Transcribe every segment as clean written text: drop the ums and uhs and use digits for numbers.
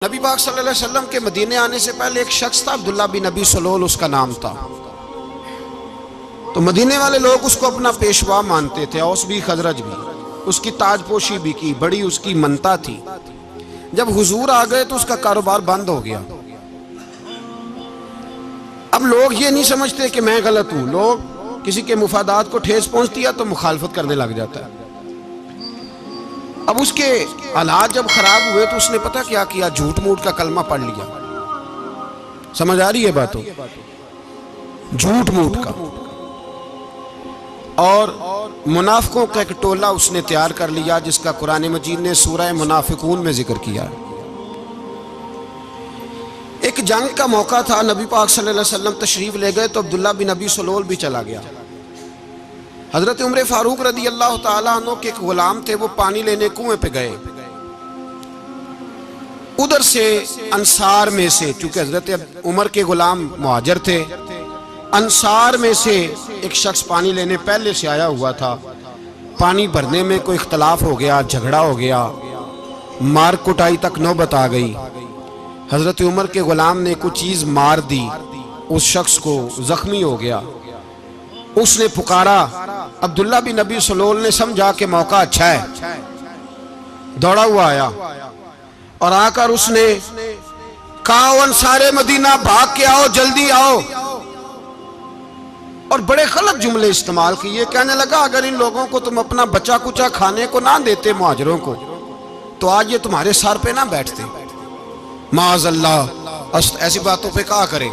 نبی پاک صلی اللہ علیہ وسلم کے مدینے آنے سے پہلے ایک شخص تھا، عبداللہ بن ابی سلول اس کا نام تھا۔ تو مدینے والے لوگ اس کو اپنا پیشوا مانتے تھے، اوس بھی خزرج بھی، اس کی تاج پوشی بھی کی، بڑی اس کی منتا تھی۔ جب حضور آ گئے تو اس کا کاروبار بند ہو گیا۔ اب لوگ یہ نہیں سمجھتے کہ میں غلط ہوں، لوگ کسی کے مفادات کو ٹھیس پہنچتی ہے تو مخالفت کرنے لگ جاتا ہے۔ اب اس کے حالات جب خراب ہوئے تو اس نے پتہ کیا کیا، جھوٹ موٹ کا کلمہ پڑھ لیا۔ سمجھ آ رہی ہے باتوں؟ جھوٹ موٹ کا، اور منافقوں کا ایک ٹولہ اس نے تیار کر لیا جس کا قرآن مجید نے سورہ منافقون میں ذکر کیا۔ ایک جنگ کا موقع تھا، نبی پاک صلی اللہ علیہ وسلم تشریف لے گئے تو عبداللہ بن ابی سلول بھی چلا گیا۔ حضرت عمر فاروق رضی اللہ تعالیٰ عنہ کے ایک غلام تھے، وہ پانی لینے کنویں پہ گئے۔ ادھر سے انصار میں سے، چونکہ حضرت عمر کے غلام مہاجر تھے، انصار میں سے ایک شخص پانی لینے پہلے سے آیا ہوا تھا۔ پانی بھرنے میں کوئی اختلاف ہو گیا، جھگڑا ہو گیا، مار کٹائی تک نوبت آ گئی۔ حضرت عمر کے غلام نے کچھ چیز مار دی، اس شخص کو زخمی ہو گیا۔ اس نے پکارا، عبداللہ بن ابی سلول نے سمجھا کہ موقع اچھا ہے، دوڑا ہوا آیا اور آ کر اس نے کہا، انصار مدینہ بھاگ کے آؤ، جلدی آؤ، اور بڑے غلط جملے استعمال کیے۔ کہنے لگا اگر ان لوگوں کو تم اپنا بچا کچا کھانے کو نہ دیتے مہاجروں کو تو آج یہ تمہارے سر پہ نہ بیٹھتے۔ معاذ اللہ، ایسی باتوں پہ کہا کریں،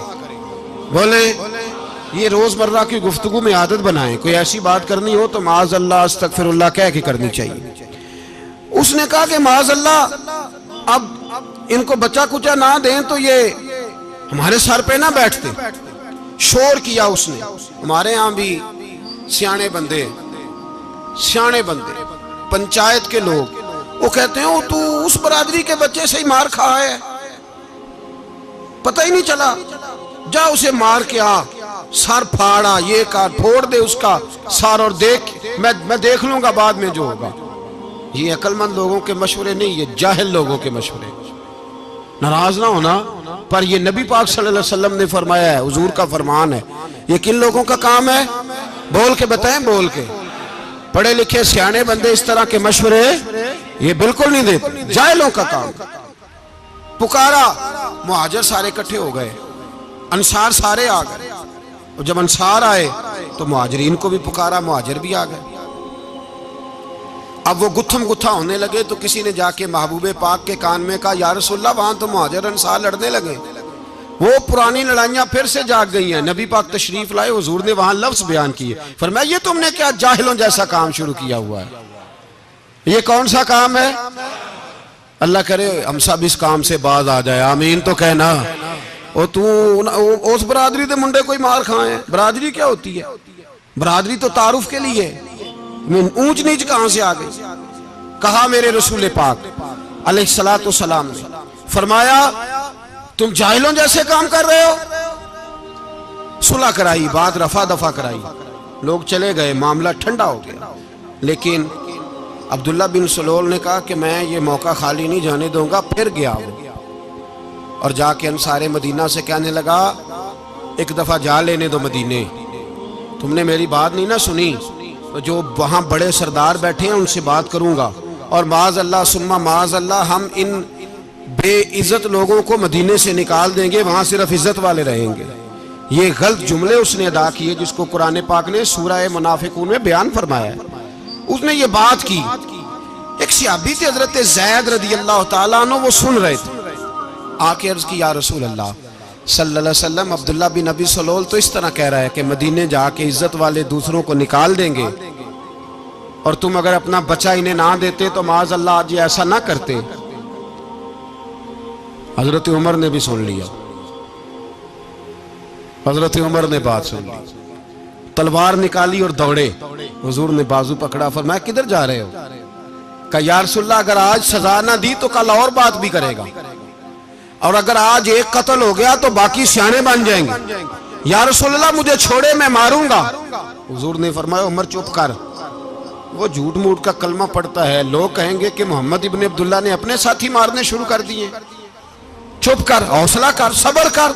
بولے یہ روزمرہ کی گفتگو میں عادت بنائیں، کوئی ایسی بات کرنی ہو تو معاذ اللہ استغفر اللہ کہہ کے کرنی چاہیے۔ اس نے کہا کہ معاذ اللہ اب ان کو بچا کچا نہ دیں تو یہ ہمارے سر پہ نہ بیٹھتے۔ شور کیا اس نے۔ ہمارے ہاں بھی سیانے بندے پنچایت کے لوگ وہ کہتے ہیں تو اس برادری کے بچے سے ہی مار کھا ہے، پتہ ہی نہیں چلا، جا اسے مار کے آ، سر پھاڑا، یہ کار پھوڑ دے اس کا سر، اور دیکھ میں دیکھ لوں گا بعد میں جو ہوگا۔ یہ عقل مند لوگوں کے مشورے نہیں، یہ جاہل لوگوں کے مشورے۔ ناراض نہ ہونا، پر یہ نبی پاک صلی اللہ علیہ وسلم نے فرمایا ہے، حضور کا فرمان ہے۔ یہ کن لوگوں کا کام ہے؟ بول کے بتائیں، بول کے۔ پڑھے لکھے سیانے بندے اس طرح کے مشورے یہ بالکل نہیں دیتے، جاہلوں کا کام۔ پکارا، مہاجر سارے اکٹھے ہو گئے، انصار سارے آ گئے، اور جب انصار آئے تو مہاجرین کو بھی پکارا، مہاجر بھی آ گئے۔ اب وہ گتھم گتھا ہونے لگے تو کسی نے جا کے محبوب پاک کے کان میں کہا، یا رسول اللہ وہاں تو مہاجر انصار لڑنے لگے۔ وہ پرانی لڑائیاں پھر سے جاگ گئی ہیں۔ نبی پاک تشریف لائے، حضور نے وہاں لفظ بیان کیے، فرمایا یہ تم نے کیا جاہلوں جیسا کام شروع کیا ہوا ہے؟ یہ کون سا کام ہے؟ اللہ کرے ہم سب اس کام سے باز آ جائے، آمین تو کہنا۔ اور تو اس برادری دے منڈے کوئی مار کھائیں؟ برادری کیا ہوتی ہے؟ برادری تو تعارف کے لیے، اونچ نیچ کہاں سے آ گئی؟ کہا میرے رسول پاک علیہ الصلوۃ والسلام نے فرمایا تم جاہلوں جیسے کام کر رہے ہو۔ صلح کرائی، بات رفع دفع کرائی، لوگ چلے گئے، معاملہ ٹھنڈا ہو گیا۔ لیکن عبداللہ بن سلول نے کہا کہ میں یہ موقع خالی نہیں جانے دوں گا۔ پھر گیا وہ اور جا کے انصار مدینہ سے کہنے لگا، ایک دفعہ جا لینے دو مدینے، تم نے میری بات نہیں نہ سنی تو جو وہاں بڑے سردار بیٹھے ہیں ان سے بات کروں گا، اور معاذ اللہ ثم معاذ اللہ ہم ان بے عزت لوگوں کو مدینے سے نکال دیں گے، وہاں صرف عزت والے رہیں گے۔ یہ غلط جملے اس نے ادا کیے جس کو قرآن پاک نے سورہ منافقون میں بیان فرمایا ہے۔ اس نے یہ بات کی۔ ایک صحابی تھے حضرت زید رضی اللہ تعالیٰ عنہ، وہ سن رہے تھے، آ کے عرض کی، یا رسول اللہ صلی اللہ علیہ وسلم عبداللہ بن ابی سلول تو اس طرح کہہ رہا ہے کہ مدینے جا کے عزت والے دوسروں کو نکال دیں گے، اور تم اگر اپنا بچہ انہیں نہ دیتے تو معاذ اللہ آج یہ ایسا نہ کرتے۔ حضرت عمر نے بھی سن لیا، حضرت عمر نے بات سن لی، تلوار نکالی اور دوڑے۔ حضور نے بازو پکڑا، فرمایا کدھر جا رہے ہو؟ کہا یا رسول اللہ اگر آج سزا نہ دی تو کل اور بات بھی کرے گا، اور اگر آج ایک قتل ہو گیا تو باقی سیانے بن جائیں گے۔ یا رسول اللہ مجھے چھوڑے، میں ماروں گا۔ حضور نے فرمایا عمر چپ کر، وہ جھوٹ موٹ کا کلمہ پڑھتا ہے، لوگ کہیں گے کہ محمد ابن عبداللہ نے اپنے ساتھی مارنے شروع کر دیے۔ چپ کر، حوصلہ کر، صبر کر،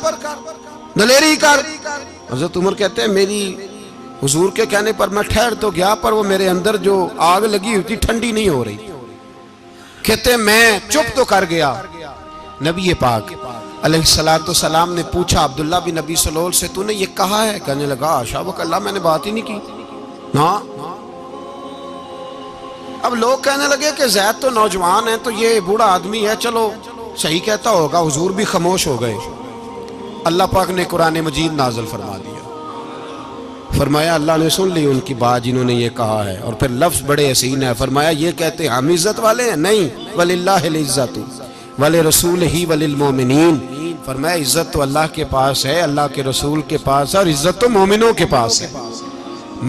دلیری کر۔ حضرت عمر کہتے ہیں میری حضور کے کہنے پر میں ٹھہر تو گیا، پر وہ میرے اندر جو آگ لگی ہوئی تھی ٹھنڈی نہیں ہو رہی۔ کہتے ہیں میں چپ تو کر گیا۔ نبی پاک علیہ السلام نے پوچھا عبداللہ بن نبی سلول سے، تو نے یہ کہا ہے؟ کہنے لگا حاشا وکلا، میں نے بات ہی نہیں کی نا۔ اب لوگ کہنے لگے کہ زید تو نوجوان ہے، تو یہ بوڑھا آدمی ہے، چلو صحیح کہتا ہوگا۔ حضور بھی خاموش ہو گئے۔ اللہ پاک نے قرآن مجید نازل فرما دیا، فرمایا اللہ نے سن لی ان کی بات جنہوں نے یہ کہا ہے، اور پھر لفظ بڑے حسین ہے، فرمایا یہ کہتے ہم عزت والے ہیں؟ نہیں، وَلِلَّهِ الْعِزَّةُ وَلِرَسُولِهِ وَلِلْمُؤْمِنِينَ، فرمایا عزت تو اللہ کے پاس ہے، اللہ کے رسول کے پاس ہے، اور عزت تو مومنوں کے پاس ہے،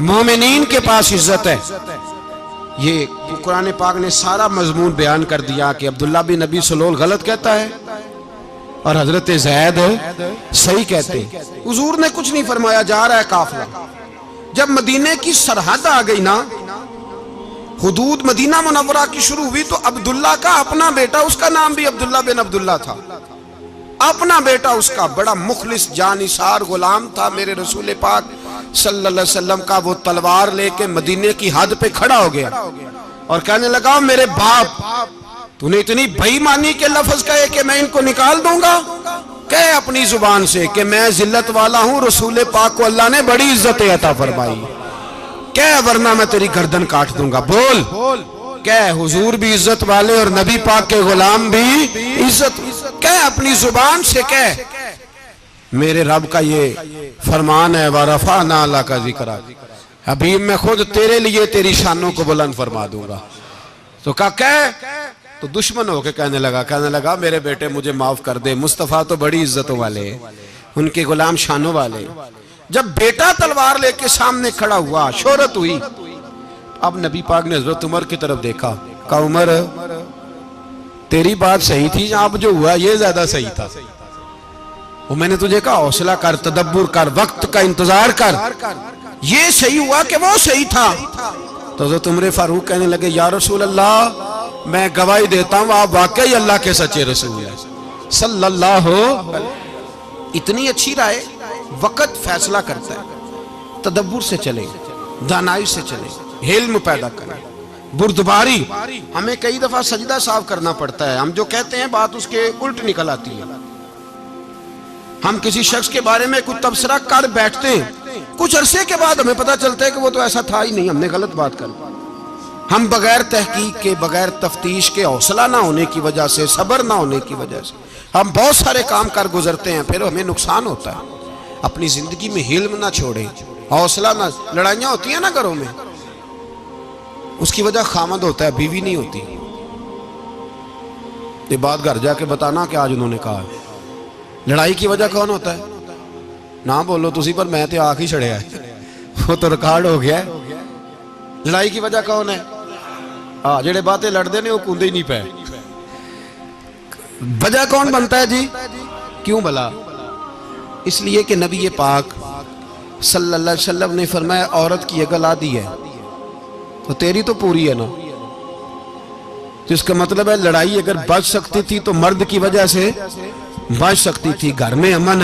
مومنین کے پاس عزت ہے۔ یہ قرآن پاک نے سارا مضمون بیان کر دیا کہ عبداللہ بن نبی سلول غلط کہتا ہے اور حضرت زید صحیح کہتے ہیں۔ حضور نے کچھ نہیں فرمایا، جا رہا ہے قافلہ۔ جب مدینے کی سرحد آ گئی نا، حدود مدینہ منورہ کی شروع ہوئی، تو عبداللہ کا اپنا بیٹا، اس کا نام بھی عبداللہ بن عبداللہ تھا، اپنا بیٹا اس کا بڑا مخلص جانثار غلام تھا میرے رسول پاک صلی اللہ علیہ وسلم کا، وہ تلوار لے کے مدینے کی حد پہ کھڑا ہو گیا اور کہنے لگا میرے باپ، تو نے اتنی بے ایمانی کے لفظ کہے کہ میں ان کو نکال دوں گا؟ کہے اپنی زبان سے کہ میں ذلت والا ہوں، رسول پاک کو اللہ نے بڑی عزت عطا فرمائی، کہے ورنہ میں تیری گردن کاٹ دوں گا۔ بول، کہے حضور بھی عزت والے اور نبی پاک کے غلام بھی عزت، کہے اپنی زبان سے، کہے میرے رب کا یہ فرمان ہے وَرَفَعْنَا لَكَ ذِكْرَكَ، حبیب میں خود تیرے لیے تیری شانوں کو بلند فرما دوں گا۔ تو کہا تو دشمن ہو کے کہنے لگا میرے بیٹے مجھے معاف کر دے، مصطفیٰ تو بڑی عزتوں والے ہیں، ان کے غلام شانوں والے۔ جب بیٹا تلوار لے کے سامنے کھڑا ہوا، شہرت ہوئی، اب نبی پاک نے حضرت عمر کی طرف دیکھا، کہا عمر تیری بات صحیح تھی، اب جو ہوا یہ زیادہ صحیح تھا، وہ میں نے تجھے کہا حوصلہ کر، تدبر کر، وقت کا انتظار کر، یہ صحیح ہوا کہ وہ صحیح تھا۔ تو حضرت عمر فاروق کہنے لگے یا رسول اللہ میں گواہی دیتا ہوں آپ واقعی اللہ کے سچے رسول ہیں صلی اللہ اتنی اچھی رائے، وقت فیصلہ کرتا ہے، تدبر سے چلے، دانائی سے چلے، علم پیدا کریں، بردباری۔ ہمیں کئی دفعہ سجدہ صاف کرنا پڑتا ہے، ہم جو کہتے ہیں بات اس کے الٹ نکل آتی ہے۔ ہم کسی شخص کے بارے میں کچھ تبصرہ کر بیٹھتے ہیں، کچھ عرصے کے بعد ہمیں پتہ چلتا ہے کہ وہ تو ایسا تھا ہی نہیں، ہم نے غلط بات کر۔ ہم بغیر تحقیق کے، بغیر تفتیش کے، حوصلہ نہ ہونے کی وجہ سے، صبر نہ ہونے کی وجہ سے ہم بہت سارے کام کر گزرتے ہیں، پھر ہمیں نقصان ہوتا ہے۔ اپنی زندگی میں حلم نہ چھوڑیں، حوصلہ نہ، لڑائیاں ہوتی ہیں نا گھروں میں، اس کی وجہ خامد ہوتا ہے، بیوی نہیں ہوتی۔ یہ بات گھر جا کے بتانا کہ آج انہوں نے کہا ہے۔ لڑائی کی وجہ کون ہوتا ہے؟ نہ بولو تسی، پر میں تے آنکھ ہی چھڑیا ہے، وہ تو ریکارڈ ہو گیا ہے۔ لڑائی کی وجہ کون ہے؟ جڑے باتیں لڑتے ہیں وہ کوندے ہی نہیں پے۔ وجہ کون بنتا ہے جی؟ کیوں بلا؟ اس لیے کہ نبی پاک صلی اللہ علیہ وسلم نے فرمایا عورت کی اگل آدھی ہے تو تیری تو پوری ہے نا، تو اس کا مطلب ہے لڑائی اگر بچ سکتی تھی تو مرد کی وجہ سے بچ سکتی تھی، گھر میں امن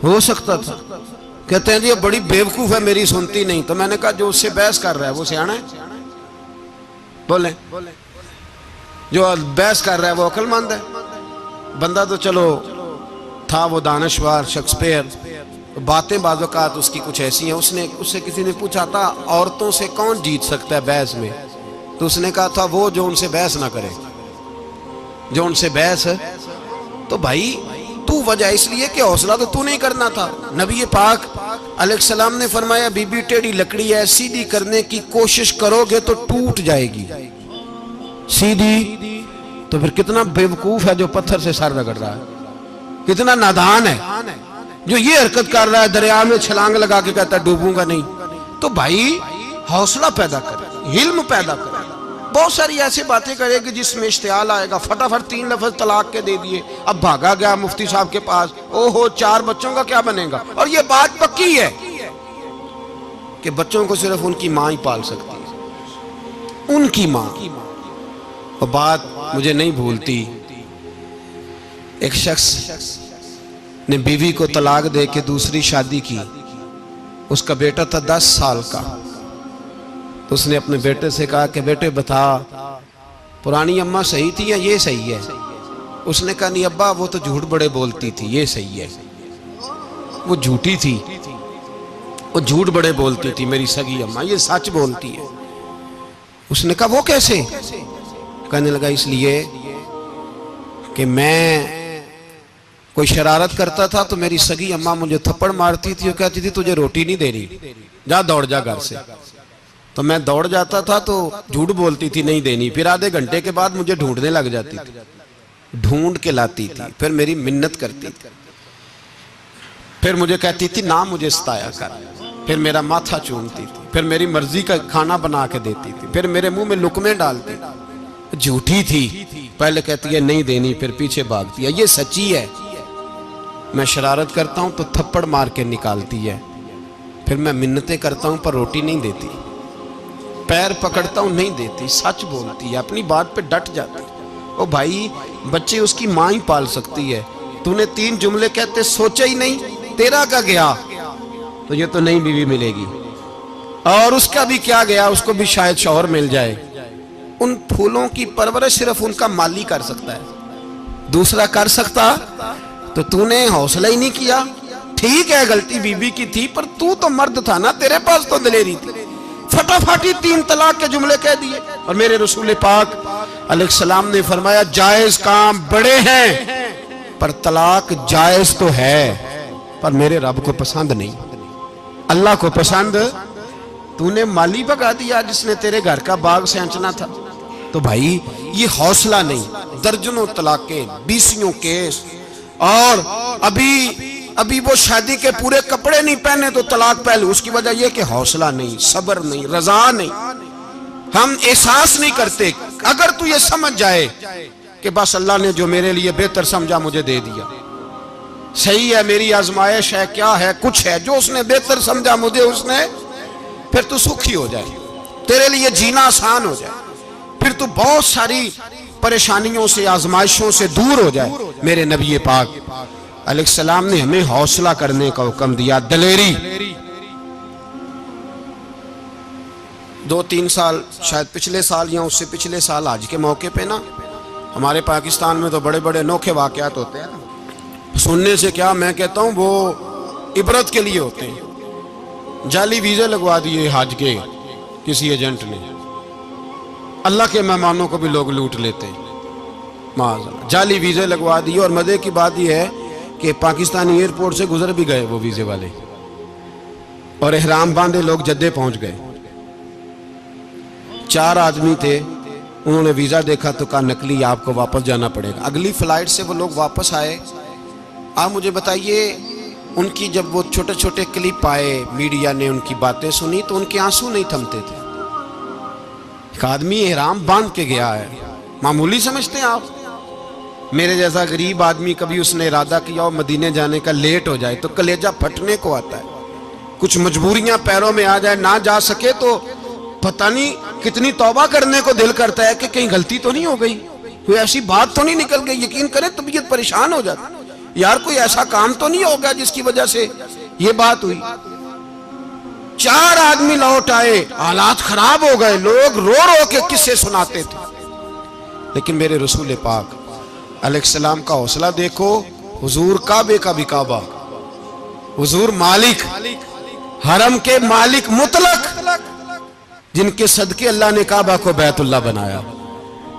ہو سکتا تھا۔ کہتے ہیں جی یہ بڑی بیوقوف ہے، میری سنتی نہیں۔ تو میں نے کہا جو اس سے بحث کر رہا ہے وہ سیانا ہے؟ بولیں، جو بحث کر رہا ہے وہ عقل مند ہے؟ بندہ تو چلو تھا وہ دانشور، شیکسپیئر، باتیں بعض اوقات اس کی کچھ ایسی ہیں۔ اس سے کسی نے پوچھا تھا عورتوں سے کون جیت سکتا ہے بحث میں، تو اس نے کہا تھا وہ جو ان سے بحث نہ کرے، جو ان سے بحث۔ تو بھائی تو وجہ اس لیے کہ حوصلہ تو نہیں کرنا تھا۔ نبی پاک علیہ السلام نے فرمایا بی بی ٹیڑھی لکڑی ہے، سیدھی کرنے کی کوشش کرو گے تو ٹوٹ جائے گی، سیدھی تو پھر کتنا بیوقوف ہے جو پتھر سے سر رگڑ رہا ہے، کتنا نادان ہے جو یہ حرکت کر رہا ہے، دریا میں چھلانگ لگا کے کہتا ہے ڈوبوں گا نہیں۔ تو بھائی حوصلہ پیدا کرے، علم پیدا کرے۔ بہت ساری ایسی باتیں کرے کہ جس میں اشتعال آئے گا، فٹافٹ 3 لفظ طلاق کے دے دیے، اب بھاگا گیا مفتی صاحب کے پاس، اوہو 4 بچوں کا کیا بنے گا؟ اور یہ بات پکی ہے کہ بچوں کو صرف ان کی ماں ہی پال سکتی ہے، ان کی ماں۔ اور بات مجھے نہیں بھولتی، ایک شخص نے بیوی کو طلاق دے کے دوسری شادی کی. اس کا بیٹا تھا 10 سال کا. تو اس نے اپنے بیٹے سے کہا کہ بیٹے بتا پرانی اماں صحیح تھی یا یہ صحیح ہے؟ اس نے کہا نہیں ابا وہ تو جھوٹ بڑے بولتی تھی، یہ صحیح ہے. وہ جھوٹی تھی، وہ جھوٹ بڑے بولتی تھی میری سگی اماں، یہ سچ بولتی ہے. اس نے کہا وہ کیسے؟ کہنے لگا اس لیے کہ میں کوئی شرارت کرتا تھا تو میری سگی اماں مجھے تھپڑ مارتی تھی اور کہتی تھی تجھے روٹی نہیں دے رہی، جا دوڑ جا گھر سے. تو میں دوڑ جاتا تھا تو جھوٹ بولتی تھی نہیں دینی، پھر آدھے گھنٹے کے بعد مجھے ڈھونڈنے لگ جاتی تھی، ڈھونڈ کے لاتی تھی، پھر میری منت کرتی تھی، پھر مجھے کہتی تھی نہ مجھے ستایا کر، پھر میرا ماتھا چومتی تھی، پھر میری مرضی کا کھانا بنا کے دیتی تھی، پھر میرے منہ میں لقمے ڈالتی تھی. جھوٹی تھی، پہلے کہتی ہے نہیں دینی پھر پیچھے بھاگتی ہے. یہ سچی ہے، میں شرارت کرتا ہوں تو تھپڑ مار کے نکالتی ہے، پھر میں منتیں کرتا ہوں پر روٹی نہیں دیتی، پیر پکڑتا ہوں نہیں دیتی. سچ بولتی ہے، اپنی بات پہ ڈٹ جاتی. او بھائی بچے اس کی ماں ہی پال سکتی ہے، تو نے 3 جملے کہتے سوچا ہی نہیں، تیرا کا گیا تو یہ تو نئی بیوی ملے گی، اور اس کا بھی کیا گیا، اس کو بھی شاید شوہر مل جائے. ان پھولوں کی پرورش صرف ان کا مالی کر سکتا ہے، دوسرا کر سکتا تو نے حوصلہ ہی نہیں کیا. ٹھیک ہے غلطی بیوی کی تھی پر تو مرد تھا نا، تیرے پاس تو دلیری تھی. فٹافٹی 3 طلاق کے جملے کہہ دیے. اور میرے رسول پاک علیہ السلام نے فرمایا جائز کام بڑے ہیں پر طلاق جائز تو ہے پر میرے رب کو پسند نہیں، اللہ کو پسند. تو نے مالی بگا دیا جس نے تیرے گھر کا باغ سینچنا تھا. تو بھائی یہ حوصلہ نہیں، درجنوں طلاقیں، 20 کیس، اور ابھی وہ شادی کے پورے کپڑے نہیں پہنے تو طلاق پہلے. اس کی وجہ یہ کہ حوصلہ نہیں، صبر نہیں، رضا نہیں، ہم احساس نہیں کرتے. اگر تو یہ سمجھ جائے کہ بس اللہ نے جو میرے لیے بہتر سمجھا مجھے دے دیا، صحیح ہے میری آزمائش ہے کیا ہے کچھ ہے، جو اس نے بہتر سمجھا مجھے اس نے، پھر تو سکھی ہو جائے، تیرے لیے جینا آسان ہو جائے، پھر تو بہت ساری پریشانیوں سے آزمائشوں سے دور ہو جائے. میرے نبی پاک علیہ السلام نے ہمیں حوصلہ کرنے کا حکم دیا، دلیری. 2-3 سال شاید پچھلے سال یا اس سے پچھلے سال حج کے موقع پہ نا ہمارے پاکستان میں تو بڑے بڑے انوکھے واقعات ہوتے ہیں. سننے سے کیا میں کہتا ہوں وہ عبرت کے لیے ہوتے ہیں. جعلی ویزے لگوا دیے حج کے کسی ایجنٹ نے، اللہ کے مہمانوں کو بھی لوگ لوٹ لیتے ہیں. معاذاللہ جعلی ویزے لگوا دیے. اور مزے کی بات یہ ہے کہ پاکستانی ایئرپورٹ سے گزر بھی گئے وہ ویزے والے، اور احرام باندھے لوگ جدے پہنچ گئے. 4 آدمی تھے، انہوں نے ویزا دیکھا تو کہا نقلی آپ کو واپس جانا پڑے گا. اگلی فلائٹ سے وہ لوگ واپس آئے. آپ مجھے بتائیے ان کی جب وہ چھوٹے چھوٹے کلپ آئے، میڈیا نے ان کی باتیں سنی تو ان کے آنسو نہیں تھمتے تھے. ایک آدمی احرام باندھ کے گیا ہے، معمولی سمجھتے ہیں آپ؟ میرے جیسا غریب آدمی کبھی اس نے ارادہ کیا اور مدینے جانے کا لیٹ ہو جائے تو کلیجہ پھٹنے کو آتا ہے. کچھ مجبوریاں پیروں میں آ جائے، نہ جا سکے تو پتہ نہیں کتنی توبہ کرنے کو دل کرتا ہے کہ کہیں غلطی تو نہیں ہو گئی، کوئی ایسی بات تو نہیں نکل گئی. یقین کریں طبیعت پریشان ہو جاتی، یار کوئی ایسا کام تو نہیں ہوگا جس کی وجہ سے یہ بات ہوئی. 4 آدمی لوٹ آئے، حالات خراب ہو گئے، لوگ رو رو کے قصے سناتے تھے. لیکن میرے رسول پاک علیہ السلام کا حوصلہ دیکھو. حضور کعبے کا بھی کعبہ، حضور مالک، حرم کے مالک مطلق، جن کے صدقے اللہ نے کعبہ کو بیت اللہ بنایا.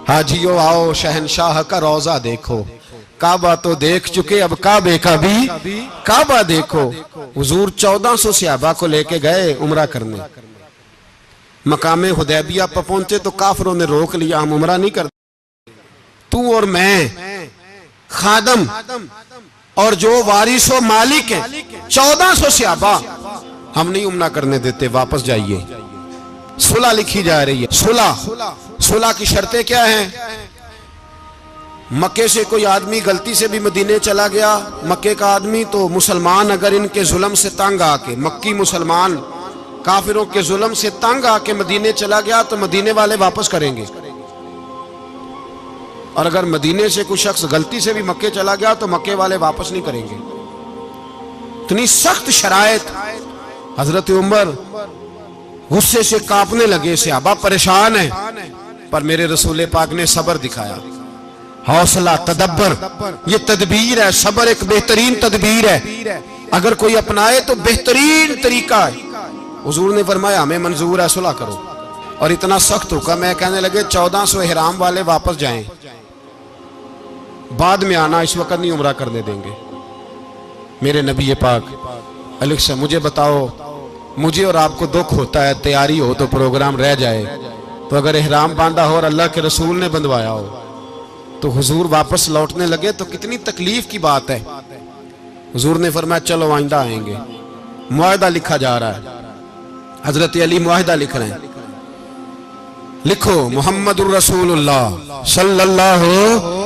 حاجیو آؤ شہنشاہ کا روضہ دیکھو، کعبہ تو دیکھ چکے اب کعبے کا بھی کعبہ دیکھو. حضور 1400 صحابہ کو لے کے گئے عمرہ کرنے. مقام حدیبیہ پر پہنچے تو کافروں نے روک لیا، ہم عمرہ نہیں کرتے. تو اور میں خادم اور جو وارث و مالک ہیں 1400 صحابہ، ہم نہیں عمرہ کرنے دیتے، واپس جائیے. صلح لکھی جا رہی ہے. صلح کی شرطیں کیا ہیں؟ مکے سے کوئی آدمی غلطی سے بھی مدینے چلا گیا، مکے کا آدمی، تو مسلمان اگر ان کے ظلم سے تنگ آ کے، مکی مسلمان کافروں کے ظلم سے تنگ آ کے مدینے چلا گیا تو مدینے والے واپس کریں گے. اور اگر مدینے سے کوئی شخص غلطی سے بھی مکے چلا گیا تو مکے والے واپس نہیں کریں گے. اتنی سخت شرائط. حضرت عمر غصے سے کانپنے لگے, صحابہ پریشان ہیں, پر میرے رسول پاک نے صبر دکھایا, حوصلہ, تدبر. یہ تدبیر ہے, صبر ایک بہترین تدبیر ہے, اگر کوئی اپنائے تو بہترین طریقہ ہے. حضور نے فرمایا ہمیں منظور ہے, صلح کرو. اور اتنا سخت حکم ہے, کہنے لگے 1400 احرام والے واپس جائیں, بعد میں آنا, اس وقت نہیں عمرہ کرنے دیں گے. میرے نبی پاک علیہ السلام, مجھے بتاؤ, مجھے اور آپ کو دکھ ہوتا ہے تیاری ہو تو پروگرام رہ جائے, تو اگر احرام باندھا ہو اور اللہ کے رسول نے بندھوایا ہو تو حضور واپس لوٹنے لگے تو کتنی تکلیف کی بات ہے. حضور نے فرمایا چلو آئندہ آئیں گے. معاہدہ لکھا جا رہا ہے, حضرت علی معاہدہ لکھ رہے ہیں. لکھو محمد الرسول اللہ صلی اللہ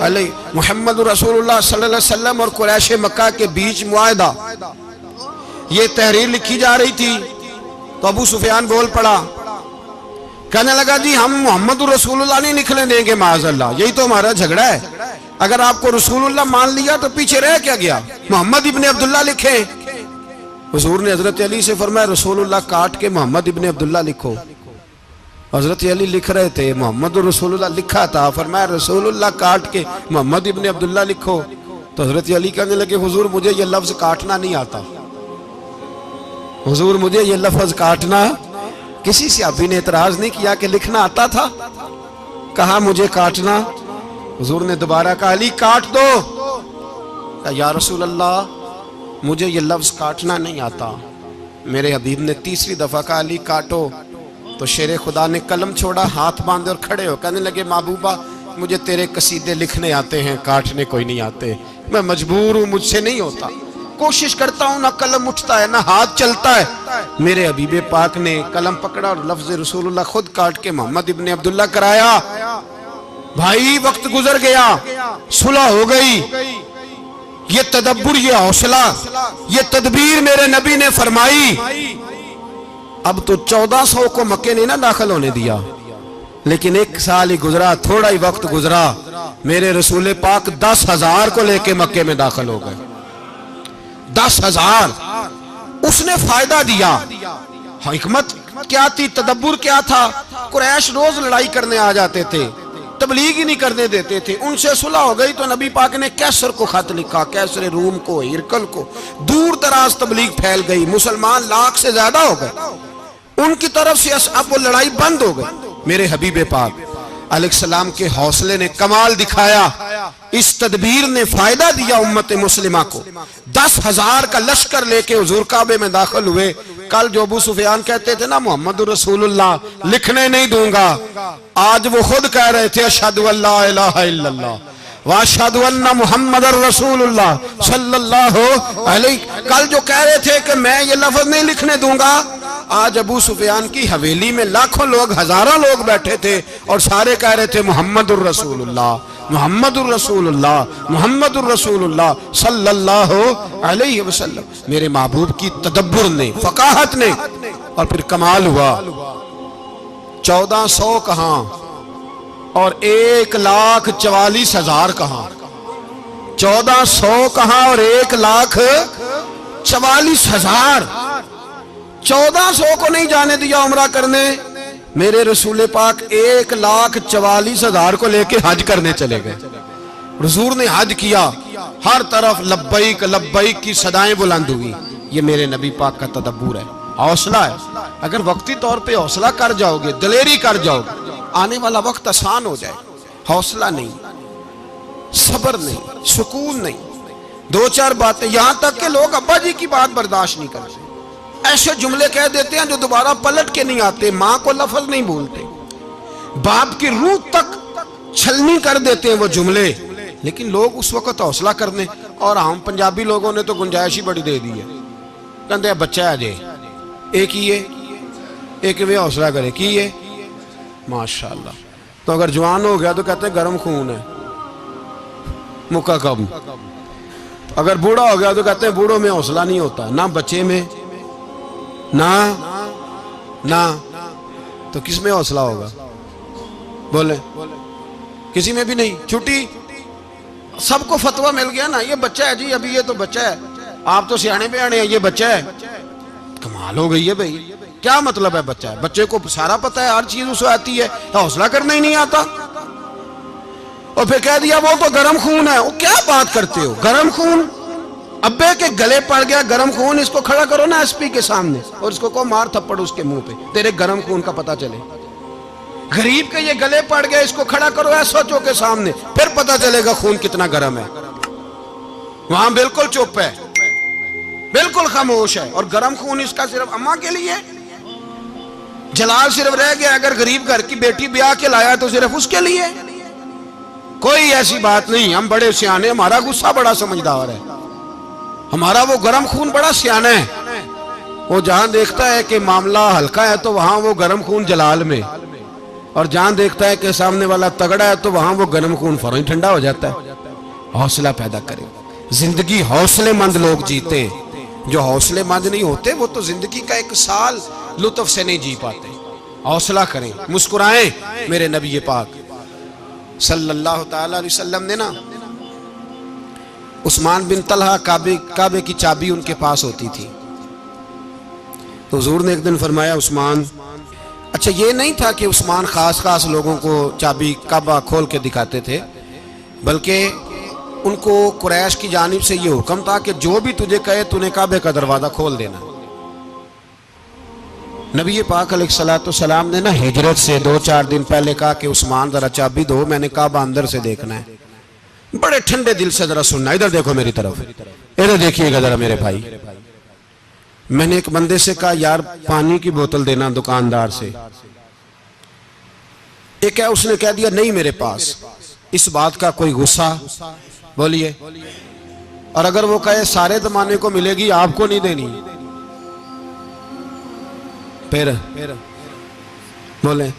علیہ محمد الرسول اللہ صلی اللہ علیہ وسلم اور قریش مکہ کے بیچ معاہدہ. یہ تحریر لکھی جا رہی تھی تو ابو سفیان بول پڑا, کہنے لگا جی ہم محمد الرسول اللہ نہیں نکلنے دیں گے معاذ اللہ, یہی تو ہمارا جھگڑا ہے. اگر آپ کو رسول اللہ مان لیا تو پیچھے رہ کیا گیا, محمد ابن عبداللہ لکھیں. حضور نے حضرت علی سے فرمایا رسول اللہ کاٹ کے محمد ابن عبداللہ لکھو. حضرت علی لکھ رہے تھے, محمد رسول اللہ لکھا تھا, فرمایا رسول اللہ کاٹ کے محمد ابن عبداللہ لکھو. تو حضرت علی کہنے لگے حضور مجھے یہ لفظ کاٹنا نہیں آتا, حضور مجھے یہ لفظ کاٹنا. کسی صحابی نے اعتراض نہیں کیا کہ لکھنا آتا تھا, کہا مجھے کاٹنا. حضور نے دوبارہ کہا علی کاٹ دو. کہا یا رسول اللہ مجھے یہ لفظ کاٹنا نہیں آتا. میرے حبیب نے تیسری دفعہ کہا علی کاٹو. تو شیر خدا نے قلم چھوڑا, ہاتھ باندھے اور کھڑے ہو کہنے لگے محبوبہ مجھے تیرے قصیدے لکھنے آتے ہیں, کاٹنے کوئی نہیں آتے, میں مجبور ہوں, مجھ سے نہیں ہوتا. کوشش کرتا ہوں, نہ قلم اٹھتا ہے نہ ہاتھ چلتا ہے. میرے حبیب پاک نے قلم پکڑا اور لفظ رسول اللہ خود کاٹ کے محمد ابن عبداللہ کرایا. بھائی وقت گزر گیا, صلح ہو گئی. یہ تدبر, یہ حوصلہ, یہ تدبیر میرے نبی نے فرمائی. اب تو 1400 کو مکے نے نہ داخل ہونے دیا, لیکن ایک سال ہی گزرا, تھوڑا ہی وقت گزرا, میرے رسول پاک 10,000 کو لے کے مکے میں داخل ہو گئے. 10,000. اس نے فائدہ دیا. حکمت کیا تھی, تدبر کیا تھا. قریش روز لڑائی کرنے آ جاتے تھے, تبلیغ ہی نہیں کرنے دیتے تھے. ان سے صلح ہو گئی تو نبی پاک نے کیسر کو خط لکھا, کیسر روم کو, ہرکل کو. دور دراز تبلیغ پھیل گئی, مسلمان 100,000 سے زیادہ ہو گئے. ان کی طرف سے اب وہ لڑائی بند ہو گئی. میرے حبیب پاک علیہ السلام کے حوصلے نے کمال دکھایا, اس تدبیر نے فائدہ دیا امت مسلمہ کو. 10,000 کا لشکر لے کے حضور کعبے میں داخل ہوئے. کل جو ابو سفیان کہتے تھے نا محمد رسول اللہ لکھنے نہیں دوں گا, آج وہ خود کہہ رہے تھے اشہدو ان لا الہ الا اللہ واشہدو ان محمد رسول اللہ صلی اللہ علیہ. کل جو کہہ رہے تھے کہ میں یہ لفظ نہیں لکھنے دوں گا, آج ابو سفیان کی حویلی میں لاکھوں لوگ, ہزاروں لوگ بیٹھے تھے اور سارے کہہ رہے تھے محمد الرسول اللہ محمد الرسول اللہ محمد الرسول اللہ صلی اللہ علیہ وسلم. میرے محبوب کی تدبر نے, فقاہت نے, اور پھر کمال ہوا. 1400 کہاں اور 1,44,000 کہاں. 1400 کہاں اور 1,44,000. 1400 کو نہیں جانے دیا عمرہ کرنے. میرے رسول پاک 1,44,000 کو لے کے حج کرنے چلے گئے. حضور نے حج کیا, ہر طرف لبیک لبیک کی صدائیں بلند ہوئی. یہ میرے نبی پاک کا تدبر ہے, حوصلہ ہے. اگر وقتی طور پہ حوصلہ کر جاؤ گے, دلیری کر جاؤ گے, آنے والا وقت آسان ہو جائے. حوصلہ نہیں, صبر نہیں, سکون نہیں, 2-4 باتیں, یہاں تک کہ لوگ ابا جی کی بات برداشت نہیں کرتے. ایسے جملے کہہ دیتے ہیں جو دوبارہ پلٹ کے نہیں آتے. ماں کو لفظ نہیں بولتے, باپ کی روح تک چھلنی کر دیتے ہیں وہ جملے. لیکن لوگ اس وقت حوصلہ کرنے, اور ہم پنجابی لوگوں نے تو گنجائش ہی بڑی دے دی ہے. کہتے ہیں بچہ ہے جے ایک ہی ہے, ایک میں حوصلہ کرے کی ہے ماشاءاللہ. تو اگر جوان ہو گیا تو کہتے ہیں گرم خون ہے مکہ کب. اگر بوڑھا ہو گیا تو کہتے ہیں بوڑھوں میں حوصلہ نہیں ہوتا, نہ بچے میں نہ تو کس میں حوصلہ ہوگا؟ بولے کسی میں بھی نہیں. چھٹی سب کو فتویٰ مل گیا نا, یہ بچہ ہے جی, ابھی یہ تو بچہ ہے, آپ تو سیانے بیانے ہیں, یہ بچہ ہے. کمال ہو گئی ہے بھائی, کیا مطلب ہے بچہ ہے؟ بچے کو سارا پتہ ہے, ہر چیز اسے آتی ہے, حوصلہ کرنا ہی نہیں آتا. اور پھر کہہ دیا وہ تو گرم خون ہے. وہ کیا بات کرتے ہو, گرم خون؟ ابے کے گلے پڑ گیا گرم خون, اس کو کھڑا کرو نا ایس پی کے سامنے اور اس کو کہو مار تھپڑ اس کے منہ پہ, تیرے گرم خون کا پتہ چلے. غریب کے یہ گلے پڑ گیا, اس کو کھڑا کرو ایس او کے سامنے, پھر پتہ چلے گا خون کتنا گرم ہے. وہاں بالکل چپ ہے, بالکل خاموش ہے. اور گرم خون اس کا صرف اماں کے لیے, جلال صرف رہ گیا اگر غریب گھر کی بیٹی بیاہ کے لایا تو صرف اس کے لیے. کوئی ایسی بات نہیں. ہم بڑے سیانے, ہمارا غصہ بڑا سمجھدار ہے, ہمارا وہ گرم خون بڑا سیانا ہے. وہ جہاں دیکھتا ہے کہ معاملہ ہلکا ہے تو وہاں وہ گرم خون جلال میں, اور جہاں دیکھتا ہے کہ سامنے والا تگڑا ہے تو وہاں وہ گرم خون فوراً ٹھنڈا ہو جاتا ہے. حوصلہ پیدا کریں. زندگی حوصلے مند لوگ جیتے ہیں, جو حوصلے مند نہیں ہوتے وہ تو زندگی کا ایک سال لطف سے نہیں جی پاتے. حوصلہ کریں, مسکرائیں. میرے نبی پاک صلی اللہ تعالی علیہ وسلم نے نا عثمان بن طلحہ, کعبے کی چابی ان کے پاس ہوتی تھی, تو حضور نے ایک دن فرمایا عثمان, اچھا یہ نہیں تھا کہ عثمان خاص لوگوں کو چابی کعبہ کھول کے دکھاتے تھے, بلکہ ان کو قریش کی جانب سے یہ حکم تھا کہ جو بھی تجھے کہے تو نے کعبے کا دروازہ کھول دینا. نبی پاک علیہ الصلوۃ والسلام نے نا ہجرت سے 2-4 دن پہلے کہا کہ عثمان ذرا چابی دو, میں نے کعبہ اندر سے دیکھنا ہے. بڑے ٹھنڈے دل سے ذرا سننا, ادھر دیکھو میری طرف, ادھر دیکھیے گا ذرا میرے بھائی. میں نے ایک بندے سے کہا یار پانی کی بوتل دینا دکاندار سے, ایک ہے اس نے کہہ دیا نہیں میرے پاس. اس بات کا کوئی غصہ بولیے, اور اگر وہ کہے سارے زمانے کو ملے گی آپ کو نہیں دینی, پھر بولیں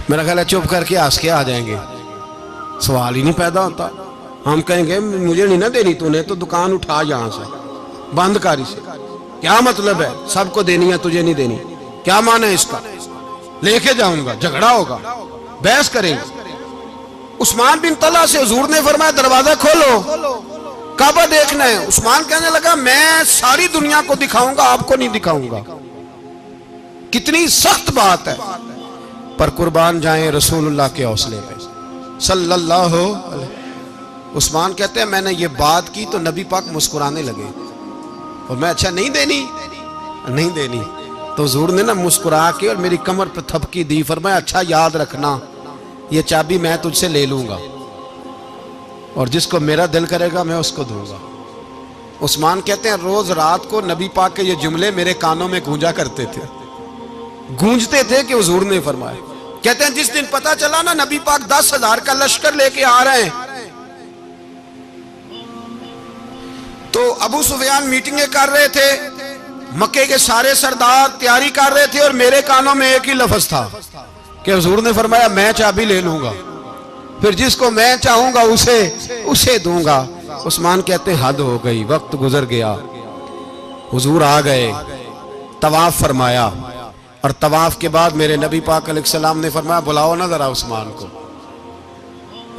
میرا خیال ہے چپ کر کے ہنس کے آ جائیں گے, سوال ہی نہیں پیدا ہوتا. ہم کہیں گے مجھے نہیں نہ دینی, تو نے تو دکان اٹھا یہاں سے, بند کاری سے. کیا مطلب ہے سب کو دینی ہے تجھے نہیں دینی, کیا معنی ہے اس کا؟ لے کے جاؤں گا, جھگڑا ہوگا, بحث کریں گے. عثمان بن طلحہ سے حضور نے فرمایا دروازہ کھولو, کعبہ دیکھنا ہے. عثمان کہنے لگا میں ساری دنیا کو دکھاؤں گا, آپ کو نہیں دکھاؤں گا. کتنی سخت بات ہے, پر قربان جائیں رسول اللہ کے حوصلے پہ صلی اللہ علیہ. عثمان کہتے ہیں میں نے یہ بات کی تو نبی پاک مسکرانے لگے, اور میں اچھا نہیں دینی, تو حضور نے نا مسکرا کے اور میری کمر پہ تھپکی دی, فرمایا اچھا یاد رکھنا یہ چابی میں تجھ سے لے لوں گا, اور جس کو میرا دل کرے گا میں اس کو دوں گا. عثمان کہتے ہیں روز رات کو نبی پاک کے یہ جملے میرے کانوں میں گونجا کرتے تھے, گونجتے تھے کہ حضور نے فرمایا. کہتے ہیں جس دن پتا چلا نا نبی پاک 10,000 کا لشکر لے کے آ رہے ہیں, تو ابو سفیان میٹنگیں کر رہے تھے, مکے کے سارے سردار تیاری کر رہے تھے, اور میرے کانوں میں ایک ہی لفظ تھا کہ حضور نے فرمایا میں چابی لے لوں گا, پھر جس کو میں چاہوں گا اسے دوں گا. عثمان کہتے ہیں حد ہو گئی, وقت گزر گیا, حضور آ گئے, طواف فرمایا, اور طواف کے بعد میرے نبی پاک علیہ السلام نے فرمایا بلاؤ نا ذرا عثمان کو.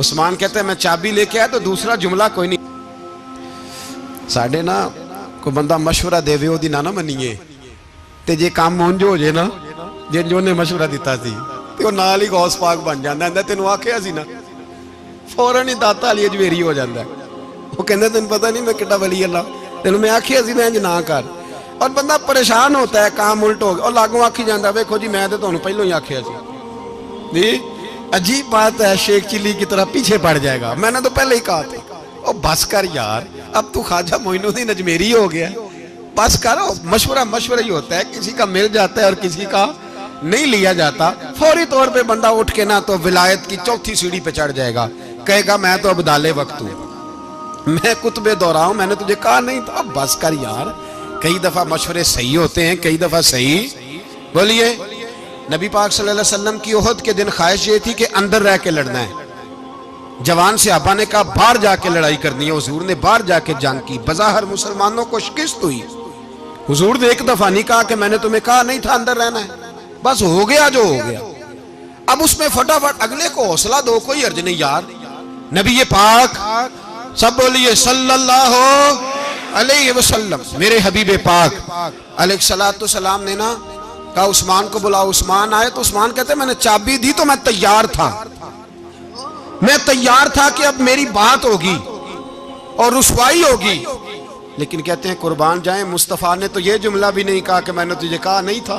عثمان کہتے ہیں میں چابی لے کے آیا تو دوسرا جملہ کوئی نہیں. ساڑھے نا کوئی بندہ مشورہ دے وہ دی نہ منیے, تے جے کام مونجو ہو جائے نا, جن جو نے مشورہ دیتا سی تے وہ نال ہی غوث پاک بن جاندہ ہے. تینوں آکھیا سی نا, فوراً ہی داتا علی اجویری ہو جاندہ ہے. وہ کہندے تینوں پتہ نہیں میں کٹا ولی اللہ, تینوں میں آکھیا سی میں نہ کر, اور بندہ پریشان ہوتا ہے کام الٹ ہو گیا, اور لاگوں آکھی جاندہ ہے ویکھو جی میں تے تانوں پہلوں ہی آکھیا سی. جی عجیب بات ہے, شیخ چلی کی طرح پیچھے پڑ جائے گا, میں نے تو پہلے ہی کہا تھا. او بس کر یار, اب تو خواجہ معین الدین اجمیری ہو گیا, بس کر. مشورہ ہی ہوتا ہے, کسی کا مل جاتا ہے اور کسی کا نہیں لیا جاتا. فوری طور پہ بندہ اٹھ کے نا تو ولایت کی 4تھی سیڑھی پہ چڑھ جائے گا, کہے گا میں تو اب دالے وقت ہوں, میں کتب دورہ ہوں, میں نے تجھے کہا نہیں تھا. اب بس کر یار, کئی دفعہ مشورے صحیح ہوتے ہیں, کئی دفعہ صحیح. بولیے نبی پاک صلی اللہ علیہ وسلم کی احد کے دن خواہش یہ تھی کہ اندر رہ کے لڑنا ہے. جوان صحابہ نے کہا باہر جا کے لڑائی کرنی ہے, حضور نے باہر جا کے جنگ کی. بظاہر مسلمانوں کو شکست ہوئی, حضور نے ایک دفعہ نہیں کہا کہ میں نے تمہیں کہا نہیں تھا اندر رہنا ہے, بس ہو گیا جو ہو گیا. اب اس میں فٹافٹ اگلے کو حوصلہ دو، کوئی عرض نہیں یار. نبی پاک سب بولیے صلی اللہ علیہ وسلم، میرے حبیب پاک علیہ السلام نے نا کہا عثمان کو بلاؤ. عثمان آئے تو عثمان کہتے میں نے چابی دی تو میں تیار تھا، میں تیار تھا کہ اب میری بات ہوگی اور رسوائی ہوگی. لیکن کہتے ہیں قربان جائیں مصطفیٰ نے تو یہ جملہ بھی نہیں کہا کہ میں نے تجھے کہا نہیں تھا،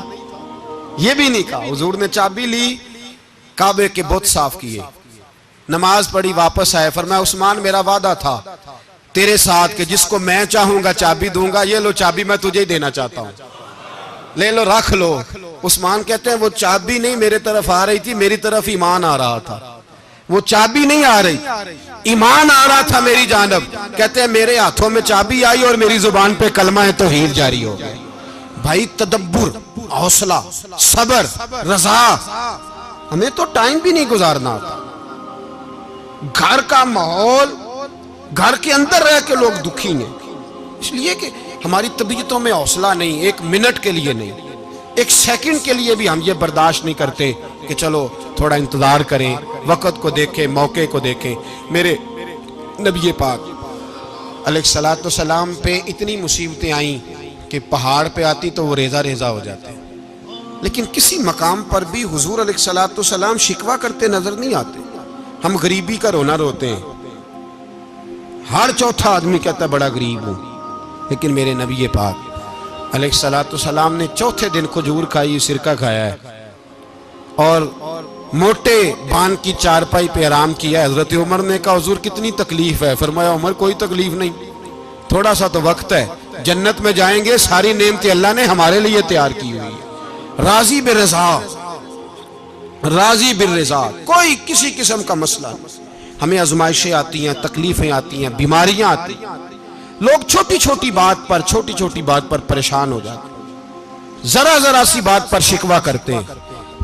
یہ بھی نہیں کہا. حضور نے چابی لی، کعبے کے بت صاف کیے، نماز پڑھی، واپس آئے. فرمایا عثمان میرا وعدہ تھا تیرے ساتھ کہ جس کو میں چاہوں گا چابی دوں گا، یہ لو چابی میں تجھے ہی دینا چاہتا ہوں، لے لو رکھ لو. عثمان کہتے ہیں وہ چابی نہیں میرے طرف آ رہی تھی، میری طرف ایمان آ رہا تھا. وہ چابی نہیں آ رہی، ایمان آ رہا تھا میری جانب. کہتے ہیں میرے ہاتھوں میں چابی آئی اور میری زبان پہ کلمہ توحید جاری ہو گیا. بھائی تدبر، حوصلہ، صبر، رضا. ہمیں تو ٹائم بھی نہیں گزارنا آتا. گھر کا ماحول، گھر کے اندر رہ کے لوگ دکھی ہیں، اس لیے کہ ہماری طبیعتوں میں حوصلہ نہیں، ایک منٹ کے لیے نہیں، ایک سیکنڈ کے لیے بھی ہم یہ برداشت نہیں کرتے کہ چلو تھوڑا انتظار کریں، وقت کو دیکھیں، موقع کو دیکھیں. میرے نبی پاک علیہ السلام پہ اتنی مصیبتیں آئیں کہ پہاڑ پہ آتی تو وہ ریزہ ریزہ ہو جاتے، لیکن کسی مقام پر بھی حضور علیہ السلام شکوہ کرتے نظر نہیں آتے. ہم غریبی کا رونا روتے ہیں، ہر چوتھا آدمی کہتا ہے بڑا غریب ہوں، لیکن میرے نبی پاک علیہ السلام نے چوتھے دن کھجور کھائی، سرکہ کھایا ہے اور موٹے بان کی چارپائی پہ آرام کیا. حضرت عمر نے کہا حضور کتنی تکلیف ہے؟ فرمایا عمر کوئی تکلیف نہیں، تھوڑا سا تو وقت ہے، جنت میں جائیں گے، ساری نعمتیں اللہ نے ہمارے لیے تیار کی ہوئی ہے. راضی بالرضا، راضی بالرضا، کوئی کسی قسم کا مسئلہ نہیں. ہمیں آزمائشیں آتی ہیں، تکلیفیں آتی ہیں، بیماریاں آتی ہیں، لوگ چھوٹی چھوٹی بات پر پریشان ہو جاتے ہیں، ذرا ذرا سی بات پر شکوہ کرتے ہیں.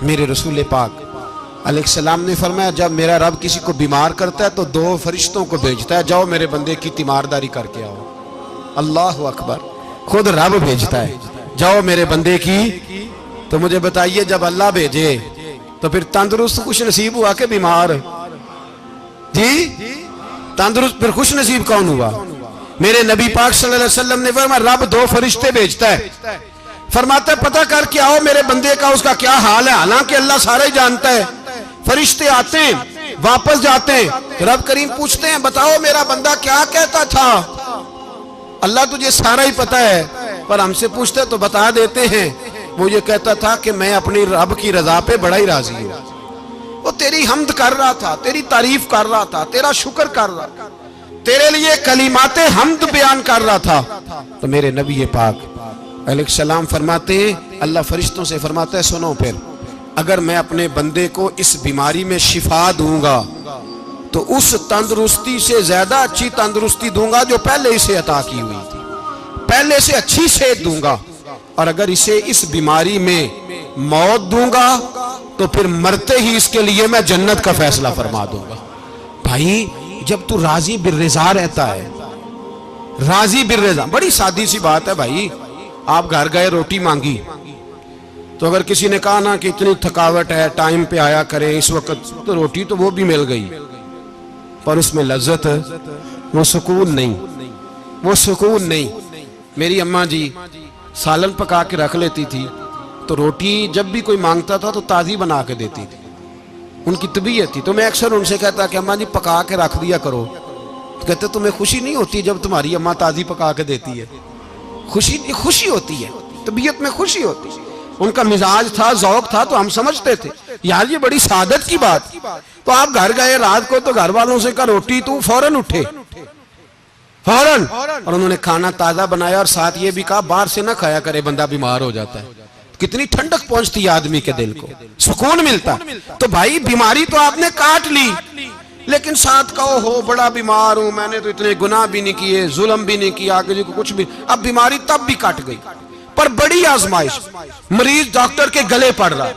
میرے رسول پاک علیہ السلام نے فرمایا جب میرا رب کسی کو بیمار کرتا ہے تو 2 فرشتوں کو بھیجتا ہے، جاؤ میرے بندے کی تیمارداری کر کے آؤ. اللہ اکبر، خود رب بھیجتا ہے، جاؤ میرے بندے کی. تو مجھے بتائیے جب اللہ بھیجے تو پھر تندرست خوش نصیب ہوا کہ بیمار؟ جی تندرست پھر خوش نصیب کون ہوا؟ میرے نبی پاک صلی اللہ علیہ وسلم نے فرمایا رب 2 فرشتے بھیجتا ہے، فرماتا ہے پتہ کر کے آؤ میرے بندے کا اس کا کیا حال ہے، حالانکہ اللہ سارا ہی جانتا ہے. فرشتے آتے ہیں، واپس جاتے ہیں، رب کریم پوچھتے ہیں بتاؤ میرا بندہ کیا کہتا تھا؟ اللہ تجھے سارا ہی پتہ ہے، پر ہم سے پوچھتے تو بتا دیتے ہیں. وہ یہ کہتا تھا کہ میں اپنی رب کی رضا پہ بڑا ہی راضی ہوں. وہ تیری حمد کر رہا تھا، تیری تعریف کر رہا تھا، تیرا شکر کر رہا تھا، تیرے لیے کلمات حمد بیان کر رہا تھا. تو میرے نبی پاک علیہ السلام فرماتے ہیں، اللہ فرشتوں سے فرماتا ہے سنو پھر اگر میں اپنے بندے کو اس بیماری میں شفا دوں گا تو اس تندرستی سے زیادہ اچھی تندرستی دوں گا جو پہلے اسے عطا کی ہوئی تھی، پہلے سے اچھی صحت دوں گا. اور اگر اسے اس بیماری میں موت دوں گا تو پھر مرتے ہی اس کے لیے میں جنت کا فیصلہ فرما دوں گا. بھائی جب تو راضی بالرضا رہتا ہے، راضی بالرضا، بڑی سادی سی بات ہے بھائی. آپ گھر گئے روٹی مانگی تو اگر کسی نے کہا نا کہ اتنی تھکاوٹ ہے ٹائم پہ آیا کریں اس وقت، تو روٹی تو وہ بھی مل گئی پر اس میں لذت، وہ سکون نہیں، وہ سکون نہیں. میری اماں جی سالن پکا کے رکھ لیتی تھی تو روٹی جب بھی کوئی مانگتا تھا تو تازی بنا کے دیتی تھی، ان کی طبیعت تھی. تو میں اکثر ان سے کہتا کہ اماں جی پکا کے رکھ دیا کرو. تو کہتے تمہیں خوشی نہیں ہوتی جب تمہاری اماں تازی پکا کے دیتی ہے؟ خوشی ہوتی ہے، طبیعت میں خوشی ہوتی ہے. ان کا مزاج تھا، ذوق تھا، تو ہم سمجھتے تھے یار یہ بڑی سعادت کی بات. تو آپ گھر گئے رات کو تو گھر والوں سے کہا روٹی، تو فوراً اٹھے فوراً، اور انہوں نے کھانا تازہ بنایا اور ساتھ یہ بھی کہا باہر سے نہ کھایا کرے بندہ بیمار ہو جاتا ہے. کتنی ٹھنڈک پہنچتی ہے آدمی کے دل کو، سکون ملتا. تو بھائی بیماری تو آپ نے کاٹ لی لیکن ساتھ کہو ہو بڑا بیمار ہوں، میں نے تو اتنے گناہ بھی نہیں کیے، ظلم بھی نہیں کیا، کسی کو کچھ بھی. اب بیماری تب بھی کٹ گئی پر بڑی آزمائش، مریض ڈاکٹر کے گلے پڑ رہا ہے،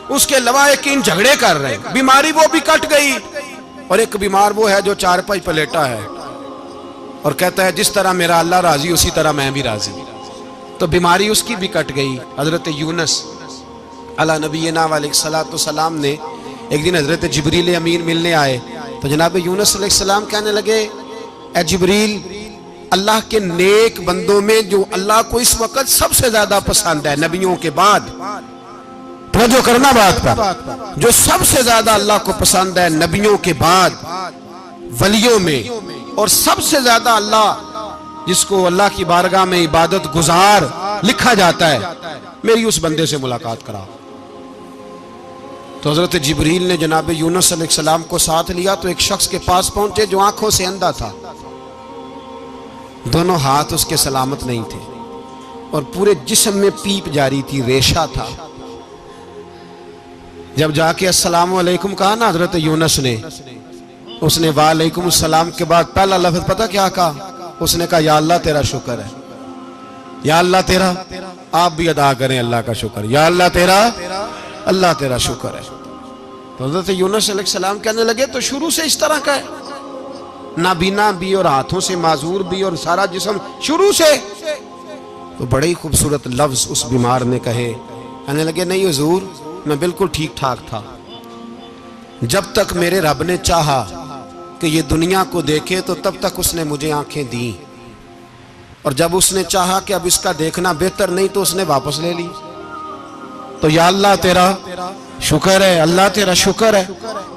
اس کے لواحقین جھگڑے کر رہے ہیں، بیماری وہ بھی کٹ گئی. اور ایک بیمار وہ ہے جو چارپائی پہ لیٹا ہے اور کہتا ہے جس طرح میرا اللہ راضی اسی طرح میں بھی راضی. تو بیماری اس کی بھی کٹ گئی. حضرت یونس علی نبینا علیہ السلام نے ایک دن حضرت جبریل امین ملنے آئے تو جناب یونس علیہ السلام کہنے لگے اے جبریل اللہ کے نیک بندوں میں جو اللہ کو اس وقت سب سے زیادہ پسند ہے نبیوں کے بعد، توجہ کرنا بات پر، جو سب سے زیادہ اللہ کو پسند ہے نبیوں کے بعد ولیوں میں، اور سب سے زیادہ اللہ جس کو اللہ کی بارگاہ میں عبادت گزار لکھا جاتا ہے، میری اس بندے سے ملاقات کرا۔ تو حضرت جبریل نے جناب یونس علیہ السلام کو ساتھ لیا تو ایک شخص کے پاس پہنچے جو آنکھوں سے اندھا تھا، دونوں ہاتھ اس کے سلامت نہیں تھے اور پورے جسم میں پیپ جاری تھی، ریشہ تھا۔ جب جا کے السلام علیکم کہا نا حضرت یونس نے، اس نے وعلیکم السلام کے بعد پہلا لفظ پتہ کیا کہا؟ اس نے کہا یا اللہ تیرا شکر ہے، یا اللہ تیرا، آپ بھی ادا کریں اللہ کا شکر، یا اللہ تیرا، اللہ تیرا شکر ہے۔ تو حضرت یونس علیہ السلام کہنے لگے تو شروع سے اس طرح کا ہے، نابینا بھی اور ہاتھوں سے معذور بھی اور سارا جسم شروع سے؟ تو بڑے ہی خوبصورت لفظ اس بیمار نے کہے، کہنے لگے نہیں حضور میں بالکل ٹھیک ٹھاک تھا، جب تک میرے رب نے چاہا کہ یہ دنیا کو دیکھے تو تب تک اس نے مجھے آنکھیں دیں، اور جب اس نے چاہا کہ اب اس کا دیکھنا بہتر نہیں تو اس نے واپس لے لی۔ تو یا اللہ تیرا شکر ہے، اللہ تیرا شکر ہے۔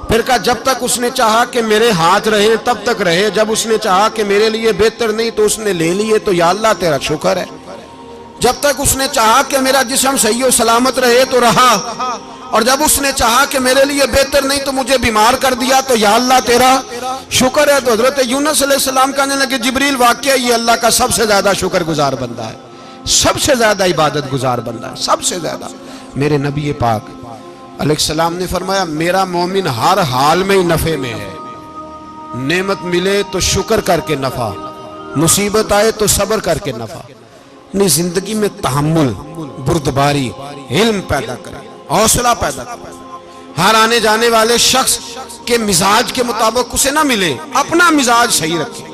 پھر کہا جب تک اس نے چاہا کہ میرے ہاتھ رہے تب تک رہے، جب اس نے چاہا کہ میرے لیے بہتر نہیں تو اس نے لے لیے، تو یا اللہ تیرا شکر ہے۔ جب تک اس نے چاہا کہ میرا جسم صحیح و سلامت رہے تو رہا، اور جب اس نے چاہا کہ میرے لیے بہتر نہیں تو مجھے بیمار کر دیا، تو یا اللہ تیرا شکر ہے۔ تو حضرت یونس علیہ السلام کہنے لگے جبریل واقعہ یہ اللہ کا سب سے زیادہ شکر گزار بندہ ہے، سب سے زیادہ عبادت گزار بندہ ہے، سب سے زیادہ۔ میرے نبی پاک علیہ السلام نے فرمایا میرا مومن ہر حال میں ہی نفع میں ہے، نعمت ملے تو شکر کر کے نفع، مصیبت آئے تو صبر کر کے نفع، اپنی زندگی میں تحمل، بردباری، علم پیدا کرے، حوصلہ پیدا کرے۔ ہر آنے جانے والے شخص کے مزاج کے مطابق اسے نہ ملے، اپنا مزاج صحیح رکھے،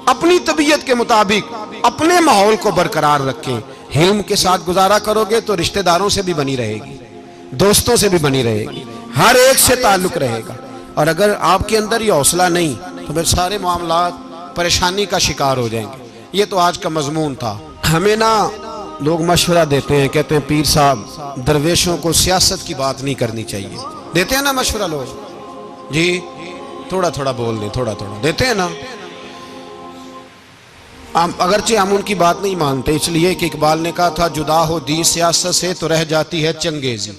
اپنی طبیعت کے مطابق اپنے ماحول کو برقرار رکھیں۔ علم کے ساتھ گزارا کرو گے تو رشتہ داروں سے بھی بنی رہے گی، دوستوں سے بھی بنی رہے گی، ہر ایک سے تعلق رہے گا۔ اور اگر آپ کے اندر یہ حوصلہ نہیں تو پھر سارے معاملات پریشانی کا شکار ہو جائیں گے۔ یہ تو آج کا مضمون تھا۔ ہمیں نا لوگ مشورہ دیتے ہیں، کہتے ہیں پیر صاحب درویشوں کو سیاست کی بات نہیں کرنی چاہیے، دیتے ہیں نا مشورہ لوگ؟ جی تھوڑا تھوڑا بول دیں، تھوڑا تھوڑا دیتے ہیں نا۔ اگرچہ ہم ان کی بات نہیں مانتے، اس لیے کہ اقبال نے کہا تھا جدا ہو دین سیاست سے تو رہ جاتی ہے چنگیزی،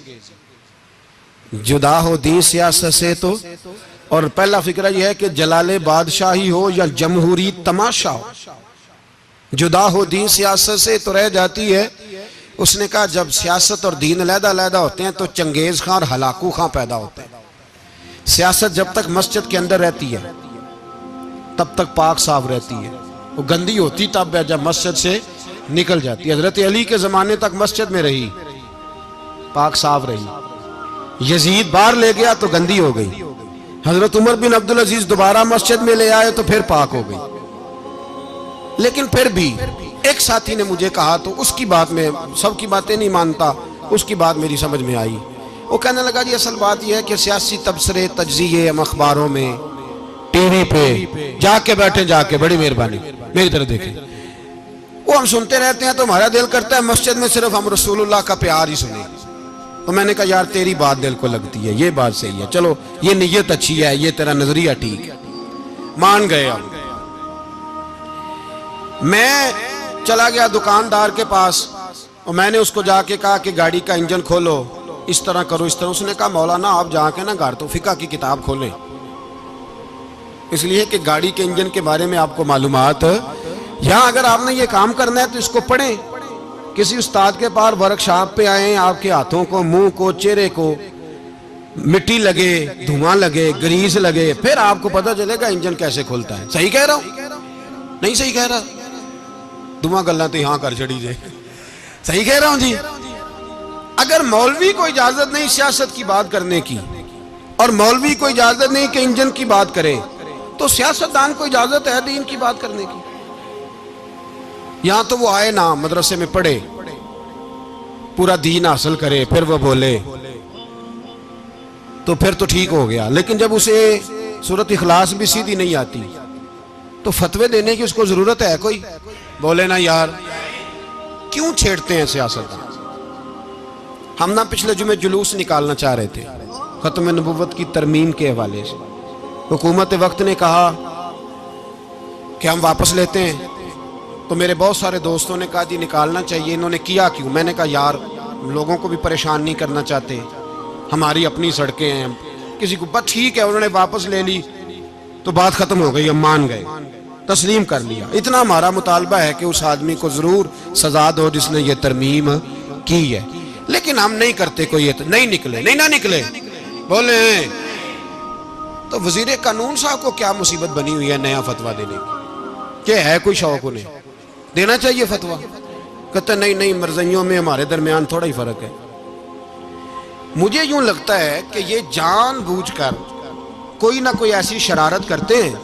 جدا ہو دین سیاست سے تو، اور پہلا فکرہ یہ ہے کہ جلال بادشاہی ہو یا جمہوری تماشا ہو، جدا ہو دین سیاست سے تو رہ جاتی ہے۔ اس نے کہا جب سیاست اور دین علیحدہ علیحدہ ہوتے ہیں تو چنگیز خان اور ہلاکو خان پیدا ہوتے ہیں۔ سیاست جب تک مسجد کے اندر رہتی ہے تب تک پاک صاف رہتی ہے، وہ گندی ہوتی تب ہے جب مسجد سے نکل جاتی ہے۔ حضرت علی کے زمانے تک مسجد میں رہی، پاک صاف رہی، یزید باہر لے گیا تو گندی ہو گئی، حضرت عمر بن عبدالعزیز دوبارہ مسجد میں لے آئے تو پھر پاک ہو گئی۔ لیکن پھر بھی ایک ساتھی نے مجھے کہا تو اس کی بات میں، سب کی باتیں نہیں مانتا، اس کی بات میری سمجھ میں آئی۔ وہ کہنے لگا جی اصل بات یہ ہے کہ سیاسی تبصرے تجزیے ہم اخباروں میں ٹی وی پہ جا کے بیٹھیں، جا کے بڑی مہربانی میری طرف دیکھیں، وہ ہم سنتے رہتے ہیں تو ہمارا دل کرتا ہے مسجد میں صرف ہم رسول اللہ کا پیار ہی سنیں۔ تو میں نے کہا یار تیری بات دل کو لگتی ہے، یہ بات صحیح ہے، چلو یہ نیت اچھی ہے، یہ تیرا نظریہ ٹھیک ہے، مان گئے ہم۔ میں چلا گیا دکاندار کے پاس اور میں نے اس کو جا کے کہا کہ گاڑی کا انجن کھولو، اس طرح کرو اس طرح۔ اس نے کہا مولانا آپ جا کے نا گھر تو فقہ کی کتاب کھولیں، اس لیے کہ گاڑی کے انجن کے بارے میں آپ کو معلومات، یہاں اگر آپ نے یہ کام کرنا ہے تو اس کو پڑھیں، کسی استاد کے پاس ورکشاپ پہ آئیں، آپ کے ہاتھوں کو، منہ کو، چہرے کو مٹی لگے، دھواں لگے، گریس لگے، پھر آپ کو پتہ چلے گا انجن کیسے کھلتا ہے۔ صحیح کہہ رہا ہوں؟ نہیں صحیح کہہ رہا؟ دعا گلہ تو یہاں کر چھڑی جائے، صحیح کہہ رہا ہوں جی؟ اگر مولوی کو اجازت نہیں سیاست کی بات کرنے کی، اور مولوی کو اجازت نہیں کہ انجن کی بات کرے، تو سیاستدان کو اجازت ہے دین کی بات کرنے کی؟ یہاں تو وہ آئے نا مدرسے میں پڑھے، پورا دین حاصل کرے، پھر وہ بولے تو پھر تو ٹھیک ہو گیا، لیکن جب اسے سورۃ اخلاص بھی سیدھی نہیں آتی تو فتوے دینے کی اس کو ضرورت ہے کوئی؟ بولے نا یار، کیوں چھیڑتے ہیں سیاست؟ ہم نہ پچھلے جمعے جلوس نکالنا چاہ رہے تھے ختم نبوت کی ترمیم کے حوالے سے، حکومت وقت نے کہا کہ ہم واپس لیتے ہیں، تو میرے بہت سارے دوستوں نے کہا جی نکالنا چاہیے، انہوں نے کیا کیوں؟ میں نے کہا یار لوگوں کو بھی پریشان نہیں کرنا چاہتے، ہماری اپنی سڑکیں ہیں، کسی کو بس ٹھیک ہے، انہوں نے واپس لے لی تو بات ختم ہو گئی، ہم مان گئے، تسلیم کر لیا۔ اتنا ہمارا مطالبہ ہے کہ اس آدمی کو ضرور سزا دو جس نے یہ ترمیم کی ہے، لیکن ہم نہیں کرتے، کوئی نہیں نکلے، نہیں نہ نکلے بولے ہیں۔ تو وزیر قانون صاحب کو کیا مصیبت بنی ہوئی ہے نیا فتویٰ دینے کی؟ کہ ہے کوئی شوق انہیں دینا چاہیے فتویٰ؟ کہتے نہیں مرضیوں میں ہمارے درمیان تھوڑا ہی فرق ہے۔ مجھے یوں لگتا ہے کہ یہ جان بوجھ کر کوئی نہ کوئی ایسی شرارت کرتے ہیں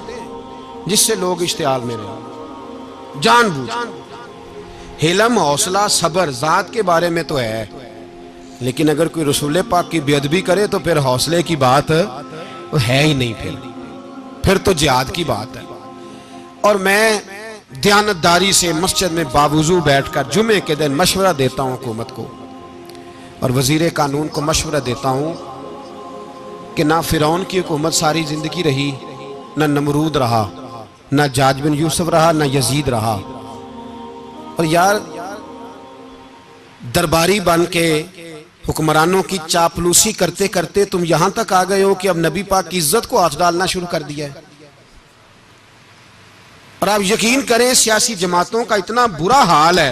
جس سے لوگ اشتعال میں رہیں، جان بوجھ۔ حلم، حوصلہ، صبر ذات کے بارے میں تو ہے، لیکن اگر کوئی رسول پاک کی بے ادبی کرے تو پھر حوصلے کی بات ہے ہی نہیں، پھر تو جہاد کی بات ہے۔ اور میں دیانتداری سے مسجد میں باوضو بیٹھ کر جمعے کے دن مشورہ دیتا ہوں حکومت کو اور وزیر قانون کو مشورہ دیتا ہوں کہ نہ فرعون کی حکومت ساری زندگی رہی، نہ نمرود رہا، نہ جاج بن یوسف رہا، نہ یزید رہا، اور یار درباری بن کے حکمرانوں کی چاپلوسی کرتے کرتے تم یہاں تک آ گئے ہو کہ اب نبی پاک کی عزت کو ہاتھ ڈالنا شروع کر دیا ہے۔ اور آپ یقین کریں سیاسی جماعتوں کا اتنا برا حال ہے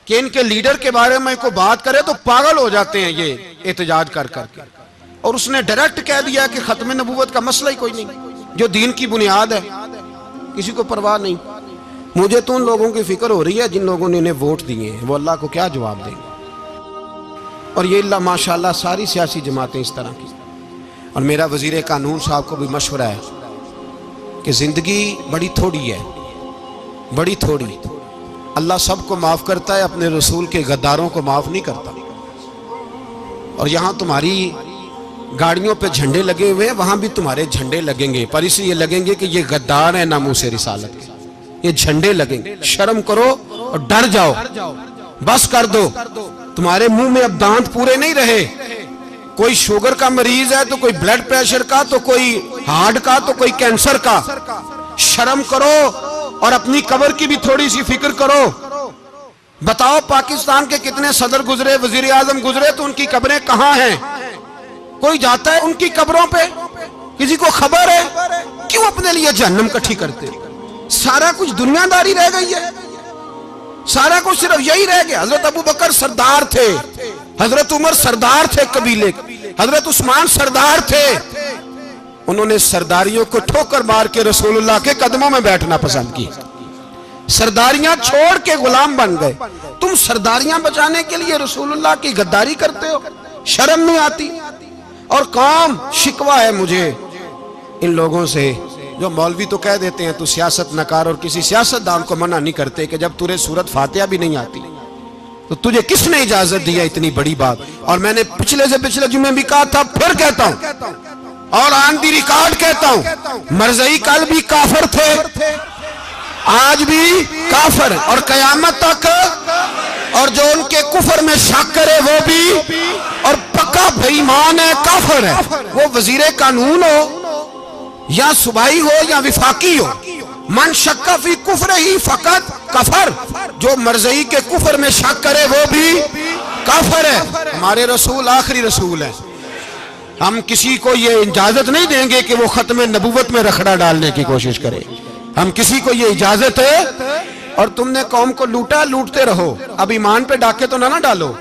کہ ان کے لیڈر کے بارے میں کوئی بات کرے تو پاگل ہو جاتے ہیں یہ احتجاج کر کر کے، اور اس نے ڈائریکٹ کہہ دیا کہ ختم نبوت کا مسئلہ ہی کوئی نہیں، جو دین کی بنیاد ہے، کسی کو پرواہ نہیں۔ مجھے تو ان لوگوں کی فکر ہو رہی ہے جن لوگوں نے انہیں ووٹ دیے ہیں، وہ اللہ کو کیا جواب دیں گے؟ اور یہ اللہ ماشاءاللہ ساری سیاسی جماعتیں اس طرح کی۔ اور میرا وزیر قانون صاحب کو بھی مشورہ ہے کہ زندگی بڑی تھوڑی ہے، بڑی تھوڑی، اللہ سب کو معاف کرتا ہے، اپنے رسول کے غداروں کو معاف نہیں کرتا۔ اور یہاں تمہاری گاڑیوں پہ جھنڈے لگے ہوئے ہیں، وہاں بھی تمہارے جھنڈے لگیں گے، پر اس لیے لگیں گے کہ یہ غدار ہیں ناموس رسالت کے، یہ جھنڈے لگیں گے۔ شرم کرو اور ڈر جاؤ، بس کر دو، تمہارے منہ میں اب دانت پورے نہیں رہے۔ کوئی شوگر کا مریض ہے تو کوئی بلڈ پریشر کا، تو کوئی ہارٹ کا، تو کوئی کینسر کا۔ شرم کرو اور اپنی قبر کی بھی تھوڑی سی فکر کرو۔ بتاؤ پاکستان کے کتنے صدر گزرے، وزیر اعظم گزرے، تو ان کی قبریں کہاں ہیں؟ کوئی جاتا ہے ان کی قبروں پہ؟ کسی کو خبر ہے؟ کیوں اپنے لیے جہنم کٹھی کرتے؟ سارا کچھ دنیا داری رہ گئی ہے، سارا کچھ صرف یہی رہ گیا۔ حضرت ابو بکر سردار تھے، حضرت عمر سردار تھے قبیلے، حضرت عثمان سردار تھے، انہوں نے سرداریوں کو ٹھوکر مار کے رسول اللہ کے قدموں میں بیٹھنا پسند کی، سرداریاں چھوڑ کے غلام بن گئے۔ تم سرداریاں بچانے کے لیے رسول اللہ کی غداری کرتے ہو، شرم نہیں آتی؟ اور قوم شکوہ ہے مجھے ان لوگوں سے جو مولوی تو کہہ دیتے ہیں تو سیاست نکار، اور کسی سیاستدان کو منع نہیں کرتے کہ جب تجھے سورت فاتحہ بھی نہیں آتی تو تجھے کس نے اجازت دیا اتنی بڑی بات؟ اور میں نے پچھلے سے پچھلے جمعے بھی کہا تھا، پھر کہتا ہوں اور آن دی ریکارڈ کہتا ہوں، مرزائی کل بھی کافر تھے، آج بھی کافر، اور قیامت تک، اور جو ان کے کفر میں شک کرے وہ بھی، اور پکا بے ایمان ہے، کافر ہے۔ وہ وزیر قانون ہو یا صوبائی ہو یا وفاقی ہو، من شک فی کفر ہی فقط کفر، جو مرزائی کے کفر میں شک کرے وہ بھی کافر ہے۔ ہمارے رسول آخری رسول ہے، ہم کسی کو یہ اجازت نہیں دیں گے کہ وہ ختم نبوت میں رکھڑا ڈالنے کی کوشش کرے، ہم کسی کو یہ اجازت ہے۔ اور تم نے قوم کو لوٹا، لوٹتے رہو، اب ایمان پہ ڈاکے تو نہ ڈالو۔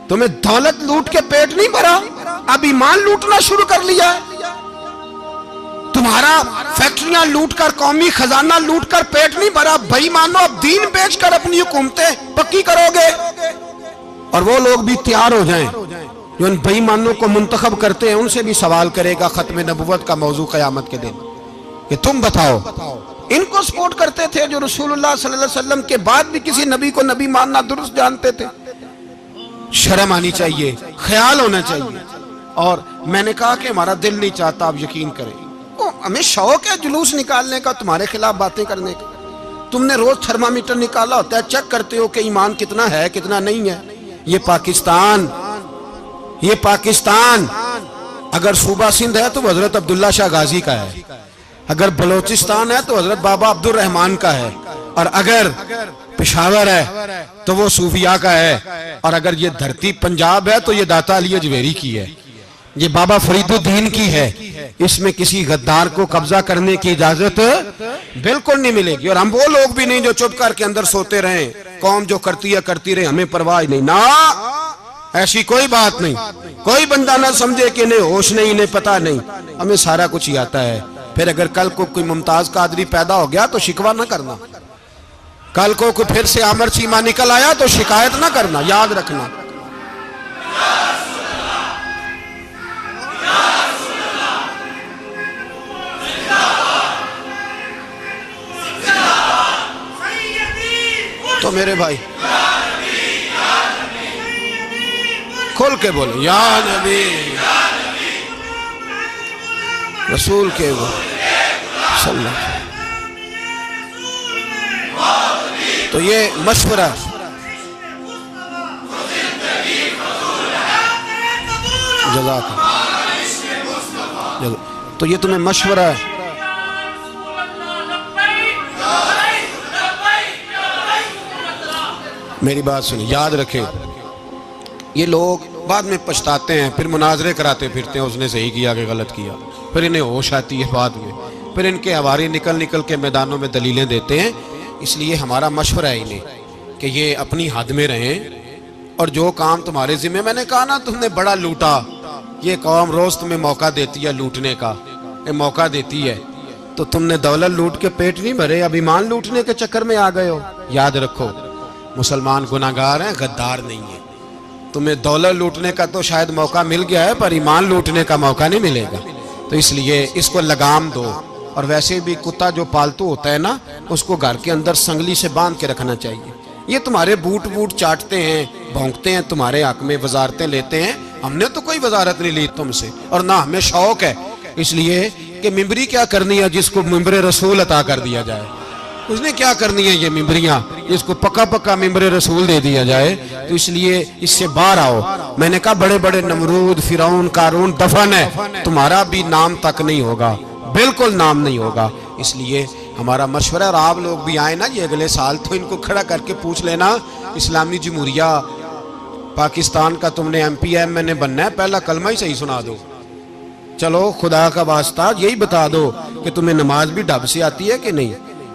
تمہیں دولت لوٹ کے پیٹ نہیں بھرا، اب ایمان لوٹنا شروع کر لیا ہے۔ تمہارا فیکٹریاں لوٹ کر، قومی خزانہ لوٹ کر پیٹ نہیں بھرا، بھائی مانو اب دین بیچ کر اپنی حکومتیں پکی کرو گے۔ اور وہ لوگ بھی تیار ہو جائیں جو ان بے ایمانوں کو منتخب کرتے ہیں، ان سے بھی سوال کرے گا ختم نبوت کا موضوع قیامت کے دن کہ تم بتاؤ، ان کو سپورٹ کرتے تھے جو رسول اللہ صلی اللہ علیہ وسلم کے بعد بھی کسی نبی کو نبی ماننا درست جانتے تھے؟ شرم آنی چاہیے، خیال ہونا چاہیے۔ اور میں نے کہا کہ ہمارا دل نہیں چاہتا، آپ یقین کریں، ہمیں شوق ہے جلوس نکالنے کا، تمہارے خلاف باتیں کرنے کا۔ تم نے روز تھرمامیٹر نکالا ہوتا ہے، چیک کرتے ہو کہ ایمان کتنا ہے کتنا نہیں ہے۔ یہ پاکستان اگر صوبہ سندھ ہے تو وہ حضرت عبداللہ شاہ غازی کا ہے، اگر بلوچستان ہے تو حضرت بابا عبد الرحمان کا ہے، اور اگر پشاور ہے تو وہ صوفیاء کا ہے، اور اگر یہ دھرتی پنجاب ہے تو یہ داتا علی اجویری کی ہے، یہ بابا فرید الدین کی ہے۔ اس میں کسی غدار کو قبضہ کرنے کی اجازت بالکل نہیں ملے گی، اور ہم وہ لوگ بھی نہیں جو چپ کر کے اندر سوتے رہیں، قوم جو کرتی ہے کرتی رہے، ہمیں پرواہ نہیں، نہ ایسی کوئی بات نہیں۔ کوئی بندہ نہ سمجھے کہ انہیں ہوش نہیں، انہیں پتہ نہیں، ہمیں سارا کچھ ہی آتا ہے۔ پھر اگر کل کو کوئی ممتاز قادری پیدا ہو گیا تو شکوہ نہ کرنا، کل کو کوئی پھر سے عامر چیمہ نکل آیا تو شکایت نہ کرنا، یاد رکھنا۔ تو میرے بھائی کھل کے بولے یا نبی رسول کے صلی اللہ۔ تو یہ مشورہ، جزاک اللہ، تو یہ تمہیں مشورہ ہے۔ میری بات سنیں، یاد رکھیں، یہ لوگ بعد میں پچھتاتے ہیں، پھر مناظرے کراتے پھرتے ہیں، اس نے صحیح کیا کہ غلط کیا، پھر انہیں ہوش آتی ہے بعد میں، پھر ان کے حواری نکل نکل کے میدانوں میں دلیلیں دیتے ہیں۔ اس لیے ہمارا مشورہ ہے انہیں کہ یہ اپنی حد میں رہیں، اور جو کام تمہارے ذمہ، میں نے کہا نا تم نے بڑا لوٹا، یہ قوم روز تمہیں موقع دیتی ہے لوٹنے کا، یہ موقع دیتی ہے، تو تم نے دولت لوٹ کے پیٹ نہیں بھرے، اب ایمان لوٹنے کے چکر میں آ گئے ہو۔ یاد رکھو، مسلمان گناہگار ہیں، غدار نہیں ہیں۔ تمہیں دولت لوٹنے کا تو شاید موقع مل گیا ہے، پر ایمان لوٹنے کا موقع نہیں ملے گا، تو اس لیے اس کو لگام دو۔ اور ویسے بھی کتا جو پالتو ہوتا ہے نا، اس کو گھر کے اندر سنگلی سے باندھ کے رکھنا چاہیے۔ یہ تمہارے بوٹ چاٹتے ہیں، بھونکتے ہیں، تمہارے حق میں وزارتیں لیتے ہیں، ہم نے تو کوئی وزارت نہیں لی تم سے، اور نہ ہمیں شوق ہے اس لیے کہ ممبری کیا کرنی ہے جس کو ممبر رسول عطا کر دیا جائے، اس نے کیا کرنی ہے یہ ممبریاں جس کو پکا پکا ممبر رسول دے دیا جائے، تو اس لیے اس سے باہر آؤ۔ میں نے کہا بڑے بڑے نمرود، فرعون، قارون دفن ہے، تمہارا بھی نام تک نہیں ہوگا، بالکل نام نہیں ہوگا۔ اس لیے ہمارا مشورہ، اور آپ لوگ بھی آئیں نا یہ اگلے سال، تو ان کو کھڑا کر کے پوچھ لینا، اسلامی جمہوریہ پاکستان کا تم نے ایم پی ایم نے بننا ہے، پہلا کلمہ ہی صحیح سنا دو، چلو خدا کا واسطہ یہی بتا دو کہ تمہیں نماز بھی ڈھب سے آتی ہے کہ نہیں،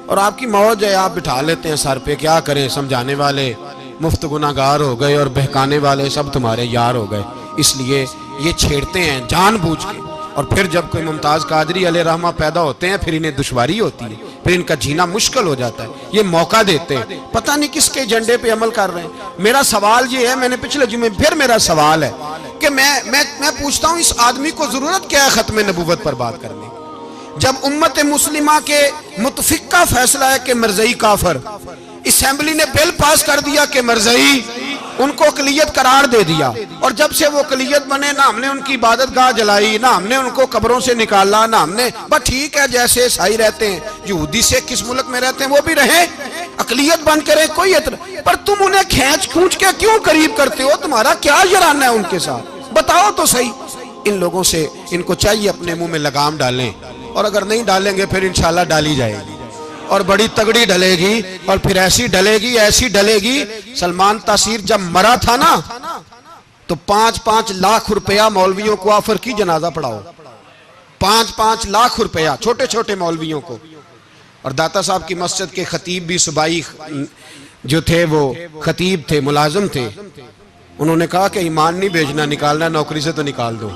اور آپ کی موج ہے، آپ بٹھا لیتے ہیں سر پہ، کیا کریں، سمجھانے والے مفت گناہگار ہو گئے اور بہکانے والے سب تمہارے یار ہو گئے۔ اس لیے یہ چھیڑتے ہیں جان بوجھ کے، اور پھر جب کوئی ممتاز قادری علیہ رحمہ پیدا ہوتے ہیں پھر انہیں دشواری ہوتی ہے، پھر ان کا جینا مشکل ہو جاتا ہے، یہ موقع دیتے ہیں، پتہ نہیں کس کے ایجنڈے پہ عمل کر رہے ہیں۔ میرا سوال یہ ہے، میں نے پچھلے جمعے پھر میرا سوال ہے کہ میں پوچھتا ہوں اس آدمی کو ضرورت کیا ہے ختم نبوت پر بات کرنے، جب امت مسلمہ کے متفق کا فیصلہ ہے کہ مرزائی کافر، اسمبلی نے بل پاس کر دیا کہ مرزائی ان کو اقلیت قرار دے دیا، اور جب سے وہ اقلیت بنے نہ ہم نے ان کی عبادت گاہ جلائی، نہ ہم نے ان کو قبروں سے نکالا، نہ ہم نے، بس ٹھیک ہے جیسے عیسائی رہتے ہیں، یہودی سے کس ملک میں رہتے ہیں وہ بھی رہیں، اقلیت بن کے رہے، کوئی اعتراض، پر تم انہیں کھینچ کھونچ کے کیوں قریب کرتے ہو؟ تمہارا کیا جرانہ ہے ان کے ساتھ؟ بتاؤ تو صحیح۔ ان لوگوں سے ان کو چاہیے اپنے منہ میں لگام ڈالیں، اور اگر نہیں ڈالیں گے پھر انشاءاللہ ڈالی جائے گی، اور بڑی تگڑی ڈلے گی، اور پھر ایسی ڈلے گی ایسی ڈلے گی۔ سلمان تاثیر جب مرا تھا نا تو 5-5 لاکھ روپیہ مولویوں کو آفر کی جنازہ پڑھاؤ، 5-5 لاکھ روپیہ چھوٹے چھوٹے مولویوں کو۔ اور داتا صاحب کی مسجد کے خطیب بھی صوبائی جو تھے وہ خطیب تھے، ملازم تھے، انہوں نے کہا کہ ایمان نہیں بھیجنا، نکالنا نوکری سے تو نکال دو۔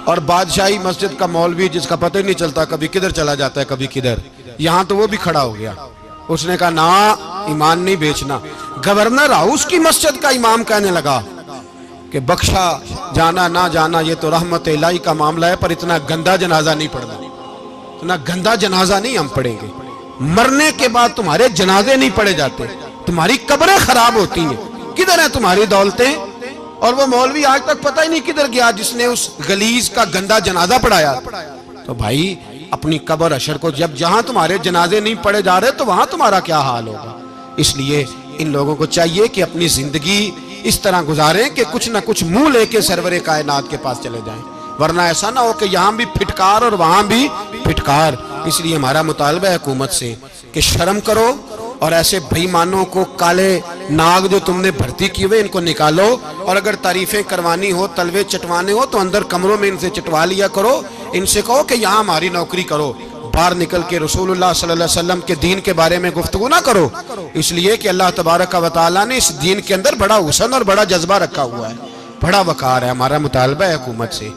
اور بادشاہی مسجد کا مولوی جس کا پتہ ہی نہیں چلتا کبھی کدھر چلا جاتا ہے کبھی کدھر، یہاں تو وہ بھی کھڑا ہو گیا، اس نے کہا نا ایمان نہیں بیچنا۔ گورنر ہاؤس کی مسجد کا امام کہنے لگا کہ بخشا جانا نہ جانا یہ تو رحمت الہی کا معاملہ ہے، پر اتنا گندا جنازہ نہیں پڑھنا، اتنا گندا جنازہ نہیں ہم پڑھیں گے، مرنے کے بعد تمہارے جنازے نہیں پڑھے جاتے، تمہاری قبریں خراب ہوتی ہیں، کدھر ہیں تمہاری دولتیں؟ اور وہ مولوی آج تک پتہ ہی نہیں کدھر گیا جس نے اس غلیظ کا گندا جنازہ پڑھایا. تو بھائی اپنی قبر حشر کو جب جہاں تمہارے جنازے نہیں پڑھے جا رہے تو وہاں تمہارا کیا حال ہوگا. اس لیے ان لوگوں کو چاہیے کہ اپنی زندگی اس طرح گزاریں کہ کچھ نہ کچھ منہ لے کے سرور کائنات کے پاس چلے جائیں، ورنہ ایسا نہ ہو کہ یہاں بھی پھٹکار اور وہاں بھی پھٹکار. اس لیے ہمارا مطالبہ ہے حکومت سے کہ شرم کرو اور ایسے بھائی مانوں کو، کالے ناگ جو تم نے بھرتی کی ہوئے ان کو نکالو، اور اگر تعریفیں کروانی ہو، تلوے چٹوانے ہو تو اندر کمروں میں ان سے چٹوا لیا کرو. ان سے کہو کہ یہاں ہماری نوکری کرو، باہر نکل کے رسول اللہ صلی اللہ علیہ وسلم کے دین کے بارے میں گفتگو نہ کرو. اس لیے کہ اللہ تبارک و تعالیٰ نے اس دین کے اندر بڑا حسن اور بڑا جذبہ رکھا ہوا ہے، بڑا وقار ہے. ہمارا مطالبہ ہے حکومت سے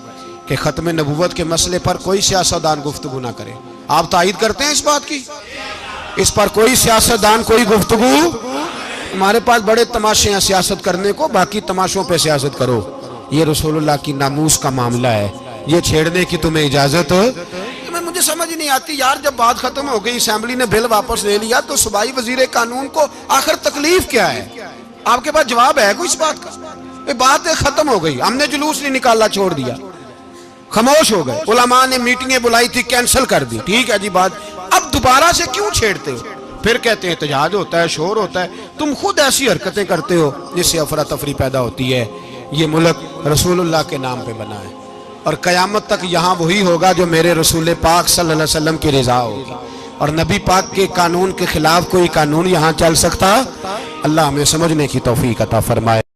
کہ ختم نبوت کے مسئلے پر کوئی سیاستدان گفتگو نہ کرے. آپ تائید کرتے ہیں اس بات کی؟ اس پر کوئی سیاستدان کوئی گفتگو. ہمارے پاس بڑے تماشے ہیں سیاست کرنے کو، باقی تماشوں پہ سیاست کرو. یہ رسول اللہ کی ناموس کا معاملہ ہے، یہ چھیڑنے کی تمہیں اجازت. مجھے سمجھ نہیں آتی یار، جب بات ختم ہو گئی، اسمبلی نے بل واپس لے لیا، تو صوبائی وزیر قانون کو آخر تکلیف کیا ہے؟ آپ کے پاس جواب ہے کوئی اس بات کا؟ یہ بات ختم ہو گئی، ہم نے جلوس نہیں نکالا، چھوڑ دیا، خاموش ہو گئے. علماء نے میٹنگیں بلائی تھی، کینسل کر دی، ٹھیک ہے جی بات. اب دوبارہ سے کیوں چھیڑتے ہو؟ پھر کہتے ہیں احتجاج ہوتا ہے، شور ہوتا ہے. تم خود ایسی حرکتیں کرتے ہو جس سے افراتفری پیدا ہوتی ہے. یہ ملک رسول اللہ کے نام پہ بنا ہے، اور قیامت تک یہاں وہی ہوگا جو میرے رسول پاک صلی اللہ علیہ وسلم کی رضا ہوگی، اور نبی پاک کے قانون کے خلاف کوئی قانون یہاں چل سکتا؟ اللہ ہمیں سمجھنے کی توفیق عطا فرمائے.